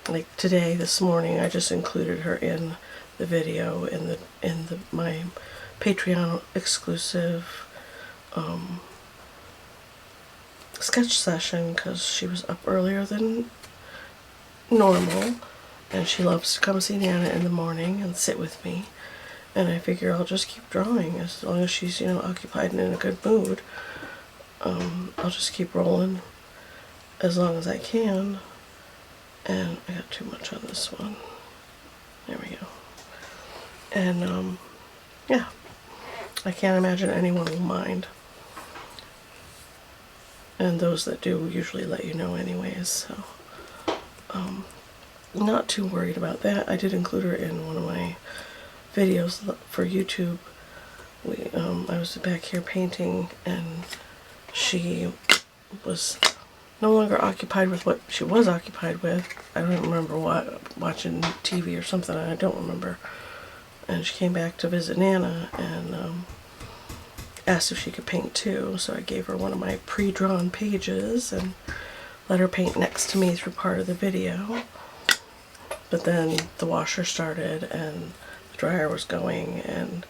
Like today, this morning, I just included her in the video in my Patreon exclusive sketch session because she was up earlier than normal, and she loves to come see Nana in the morning and sit with me. And I figure I'll just keep drawing as long as she's, you know, occupied and in a good mood. I'll just keep rolling as long as I can. And I got too much on this one. There we go. And yeah, I can't imagine anyone will mind. And those that do usually let you know anyways, so not too worried about that. I did include her in one of my videos for YouTube. I was back here painting, and she was no longer occupied with what she was occupied with. I don't remember what, watching TV or something, I don't remember. And she came back to visit Nana and asked if she could paint too, so I gave her one of my pre-drawn pages and let her paint next to me through part of the video. But then the washer started and the dryer was going and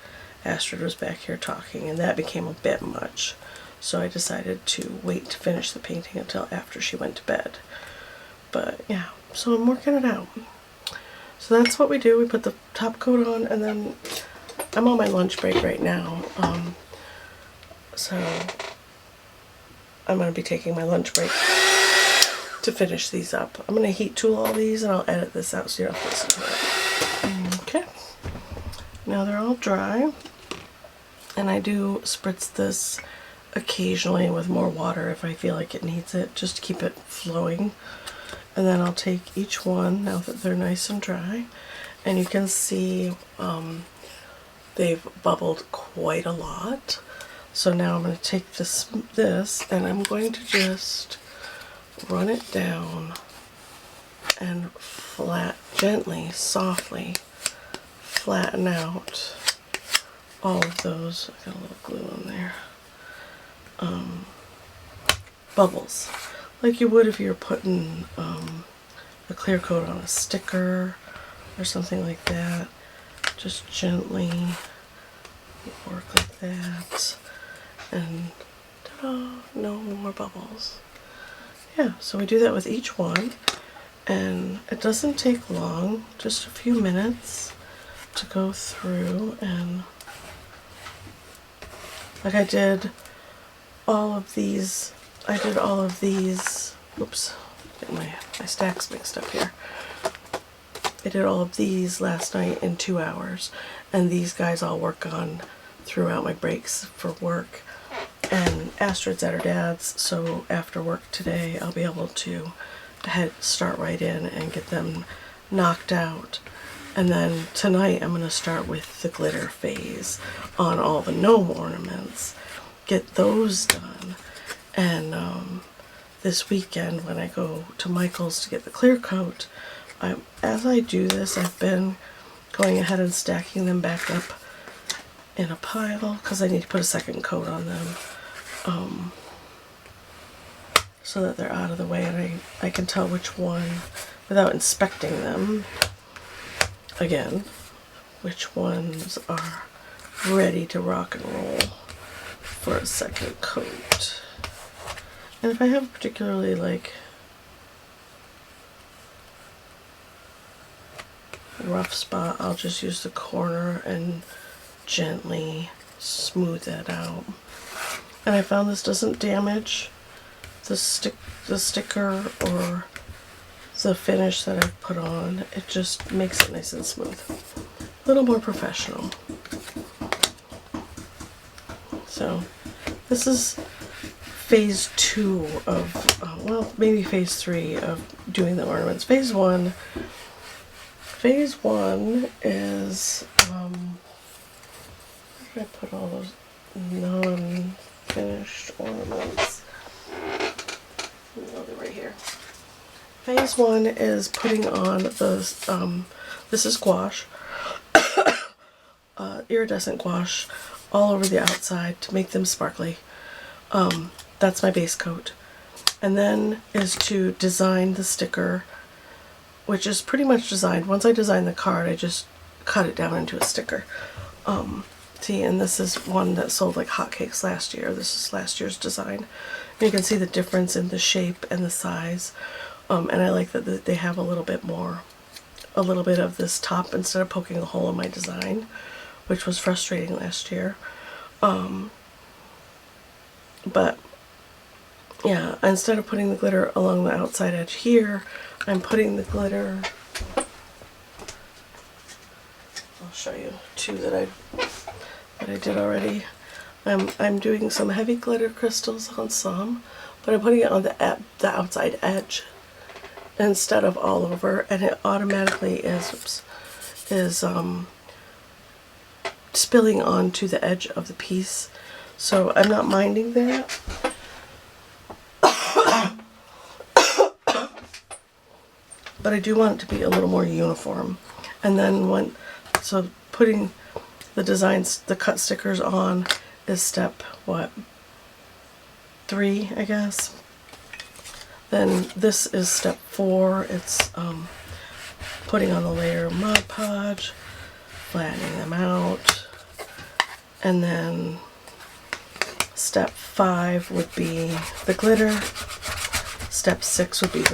Astrid was back here talking, and that became a bit much. So I decided to wait to finish the painting until after she went to bed. But yeah, so I'm working it out. So that's what we do. We put the top coat on, and then I'm on my lunch break right now. So I'm going to be taking my lunch break to finish these up. I'm going to heat tool all these and I'll edit this out so you don't have to listen to it. Okay. Now they're all dry. And I do spritz this occasionally with more water if I feel like it needs it, just to keep it flowing. And then I'll take each one now that they're nice and dry. And you can see they've bubbled quite a lot. So now I'm going to take this and I'm going to just run it down and gently, softly flatten out all of those. I got a little glue on there. Bubbles, like you would if you're putting a clear coat on a sticker or something like that. Just gently work like that, and ta-da, no more bubbles. Yeah, so we do that with each one, and it doesn't take long, just a few minutes to go through. And like I did all of these, oops, getting my stacks mixed up here. I did all of these last night in 2 hours, and these guys all work on throughout my breaks for work. And Astrid's at her dad's, so after work today I'll be able to start right in and get them knocked out. And then tonight I'm going to start with the glitter phase on all the gnome ornaments, get those done. And this weekend when I go to Michael's to get the clear coat, as I do this, I've been going ahead and stacking them back up in a pile because I need to put a second coat on them, so that they're out of the way and I can tell which one, without inspecting them again, which ones are ready to rock and roll for a second coat. And if I have particularly like rough spot, I'll just use the corner and gently smooth that out. And I found this doesn't damage the sticker or the finish that I've put on. It just makes it nice and smooth. A little more professional. So this is phase 2 of, well, maybe phase 3 of doing the ornaments. Phase 1 is, where did I put all those non-finished ornaments? Oh, they're right here. Phase 1 is putting on the, this is gouache, iridescent gouache, all over the outside to make them sparkly. That's my base coat. And then is to design the sticker, which is pretty much designed. Once I design the card, I just cut it down into a sticker. See, and this is one that sold like hotcakes last year. This is last year's design. And you can see the difference in the shape and the size. And I like that they have a little bit of this top instead of poking a hole in my design, which was frustrating last year. But yeah, instead of putting the glitter along the outside edge here, I'm putting the glitter, I'll show you 2 that I did already. I'm doing some heavy glitter crystals on some, but I'm putting it on the outside edge instead of all over, and it automatically is spilling onto the edge of the piece. So I'm not minding that. But I do want it to be a little more uniform. And then putting the designs, the cut stickers on is step, 3, I guess. Then this is step 4. It's putting on the layer of Mod Podge, flattening them out, and then step 5 would be the glitter. Step 6 would be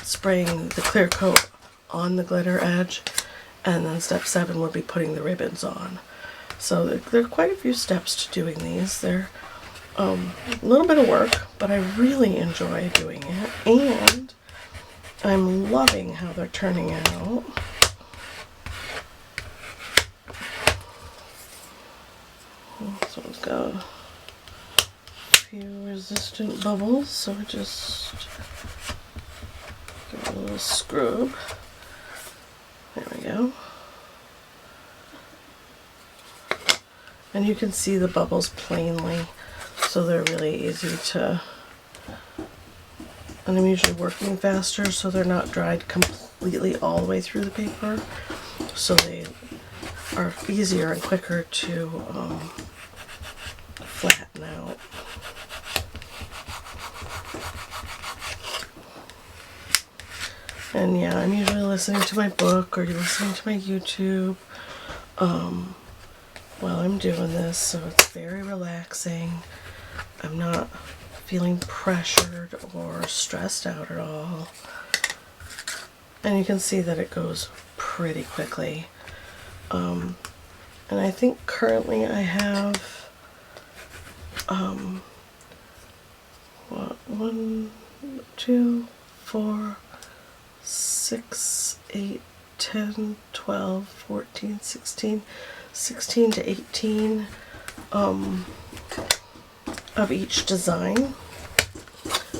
spraying the clear coat on the glitter edge, and then step 7 would be putting the ribbons on. So there are quite a few steps to doing these. They're a little bit of work, but I really enjoy doing it, and I'm loving how they're turning out. This one's got a few resistant bubbles, so I just give it a little scrub. There we go. And you can see the bubbles plainly, so they're really easy to And I'm usually working faster so they're not dried completely all the way through the paper. So they are easier and quicker to flatten out. And yeah, I'm usually listening to my book or listening to my YouTube while I'm doing this, so it's very relaxing. I'm not feeling pressured or stressed out at all. And you can see that it goes pretty quickly. And I think currently I have 1, 2, 4, 6, 8, 10, 12, 14, 16 to 18 of each design.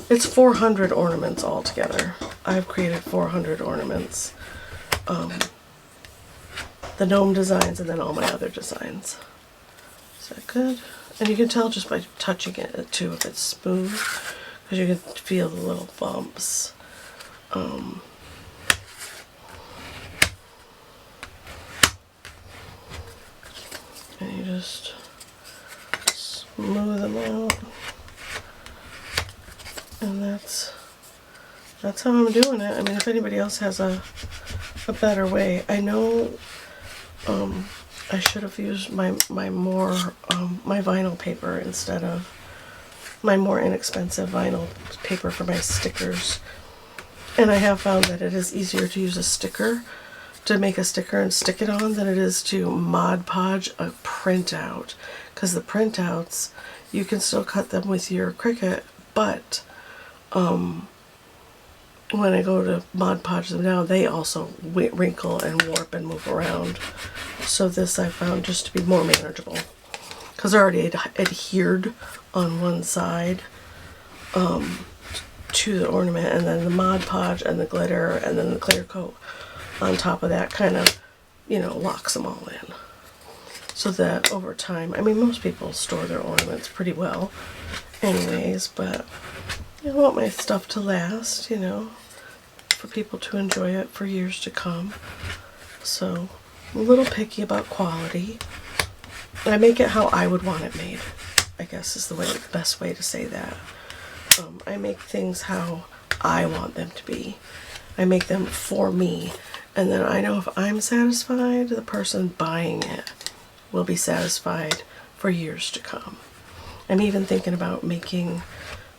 It's 400 ornaments altogether. I've created 400 ornaments. The gnome designs and then all my other designs. Is that good? And you can tell just by touching it too if it's smooth, because you can feel the little bumps. And you just smooth them out. And that's how I'm doing it. I mean, if anybody else has a better way, I know I should have used my vinyl paper instead of my more inexpensive vinyl paper for my stickers. And I have found that it is easier to use a sticker, to make a sticker and stick it on, than it is to Mod Podge a printout. Because the printouts, you can still cut them with your Cricut, but when I go to Mod Podge them now, they also wrinkle and warp and move around. So this I found just to be more manageable, because they're already adhered on one side to the ornament, and then the Mod Podge and the glitter and then the clear coat on top of that kind of, you know, locks them all in. So that over time, I mean, most people store their ornaments pretty well anyways, but I want my stuff to last, you know, for people to enjoy it for years to come. So I'm a little picky about quality. I make it how I would want it made, I guess is the best way to say that. I make things how I want them to be. I make them for me, and then I know if I'm satisfied, the person buying it will be satisfied for years to come. I'm even thinking about making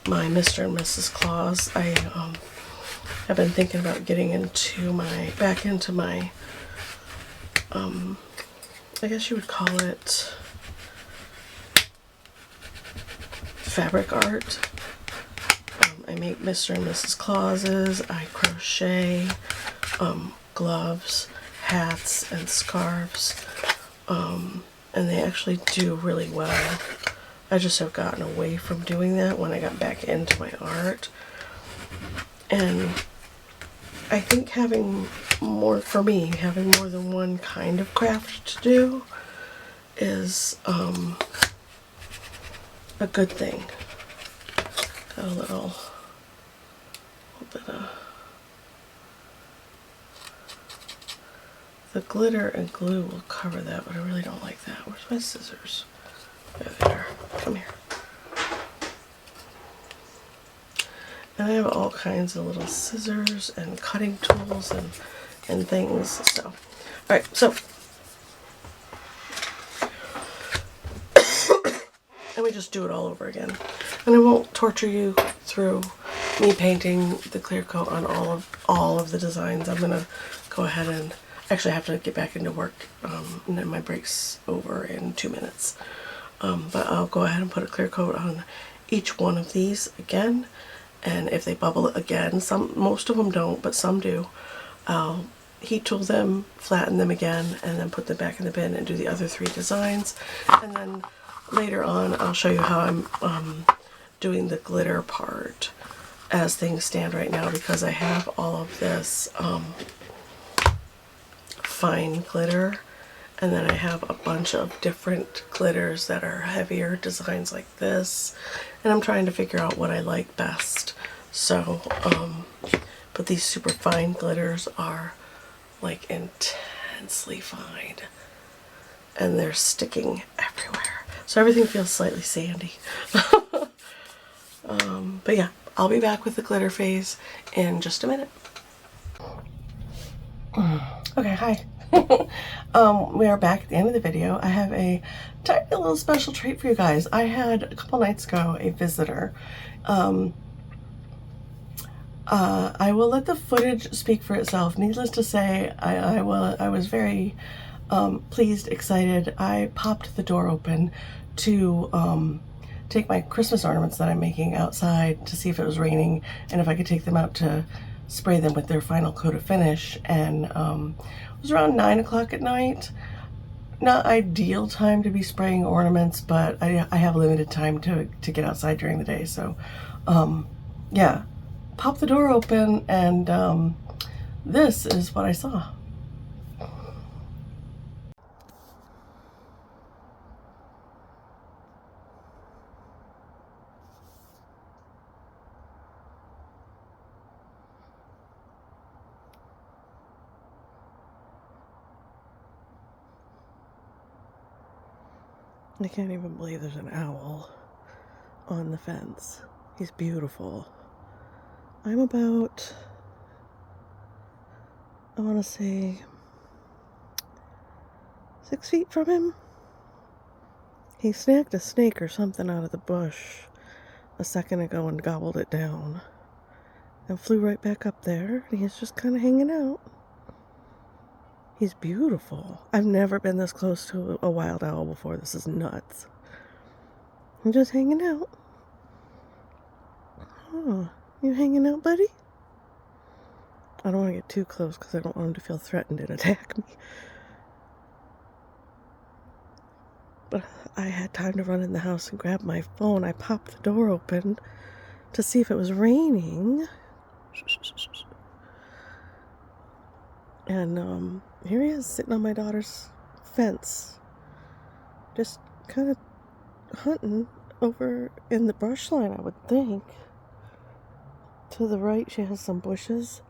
my Mr. and Mrs. Claus. I have been thinking about getting back into my I guess you would call it fabric art. I make Mr. and Mrs. Clauses, I crochet gloves, hats, and scarves, and they actually do really well. I just have gotten away from doing that when I got back into my art. And I think having more than one kind of craft to do is a good thing. Got a little bit of the glitter and glue will cover that, but I really don't like that. Where's my scissors? There. Come here. And I have all kinds of little scissors and cutting tools and things. So, alright, so and we just do it all over again. And I won't torture you through me painting the clear coat on all of the designs. I'm gonna go ahead and actually I have to get back into work, and then my break's over in 2 minutes. But I'll go ahead and put a clear coat on each one of these again, and if they bubble again, most of them don't, but some do, I'll heat tool them, flatten them again, and then put them back in the bin and do the other 3 designs. And then later on I'll show you how I'm doing the glitter part as things stand right now, because I have all of this fine glitter, and then I have a bunch of different glitters that are heavier designs like this, and I'm trying to figure out what I like best So, but these super fine glitters are like intensely fine. And they're sticking everywhere. So everything feels slightly sandy. But yeah, I'll be back with the glitter phase in just a minute. Okay, hi. We are back at the end of the video. I have a tiny little special treat for you guys. I had a couple nights ago a visitor. I will let the footage speak for itself. Needless to say, I was very pleased, excited. I popped the door open to take my Christmas ornaments that I'm making outside to see if it was raining and if I could take them out to spray them with their final coat of finish. And it was around 9 o'clock at night. Not ideal time to be spraying ornaments, but I have limited time to get outside during the day. So yeah, pop the door open and this is what I saw. I can't even believe there's an owl on the fence. He's beautiful. I'm about, I want to say, 6 feet from him. He snagged a snake or something out of the bush a second ago and gobbled it down. And flew right back up there. And he's just kind of hanging out. He's beautiful. I've never been this close to a wild owl before. This is nuts. I'm just hanging out. Oh, you hanging out, buddy? I don't want to get too close because I don't want him to feel threatened and attack me. But I had time to run in the house and grab my phone. I popped the door open to see if it was raining. And here he is sitting on my daughter's fence. Just kind of hunting over in the brush line, I would think. To the right, she has some bushes.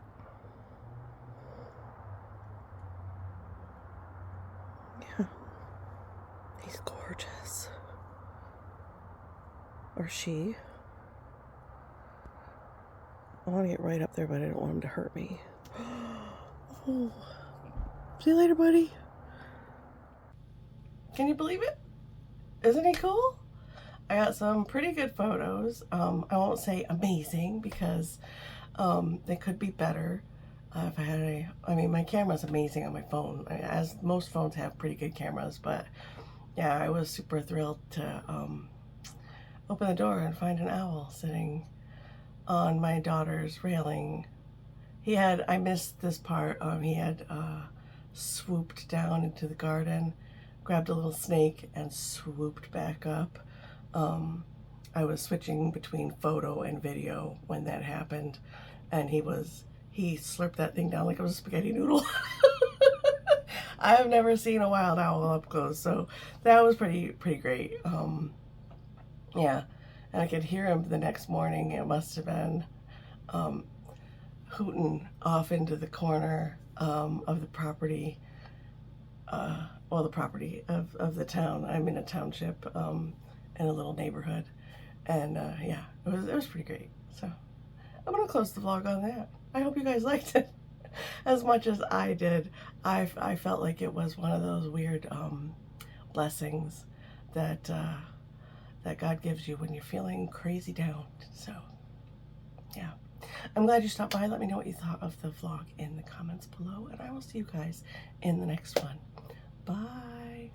Yeah. He's gorgeous. Or she. I want to get right up there, but I don't want him to hurt me. Oh. See you later, buddy. Can you believe it? Isn't he cool? I got some pretty good photos. I won't say amazing because they could be better. If I had I mean, my camera's amazing on my phone. As most phones have pretty good cameras, but yeah, I was super thrilled to open the door and find an owl sitting on my daughter's railing. I missed this part. He had swooped down into the garden, grabbed a little snake, and swooped back up. I was switching between photo and video when that happened, and he slurped that thing down like it was a spaghetti noodle. I have never seen a wild owl up close, so that was pretty great. Yeah, and I could hear him the next morning. It must have been hooting off into the corner of the property, well, the property of the town. I'm in a township in a little neighborhood, and yeah, it was pretty great. So I'm gonna close the vlog on that. I hope you guys liked it as much as I did. I felt like it was one of those weird blessings that that God gives you when you're feeling crazy down. So yeah, I'm glad you stopped by. Let me know what you thought of the vlog in the comments below, and I will see you guys in the next one. Bye.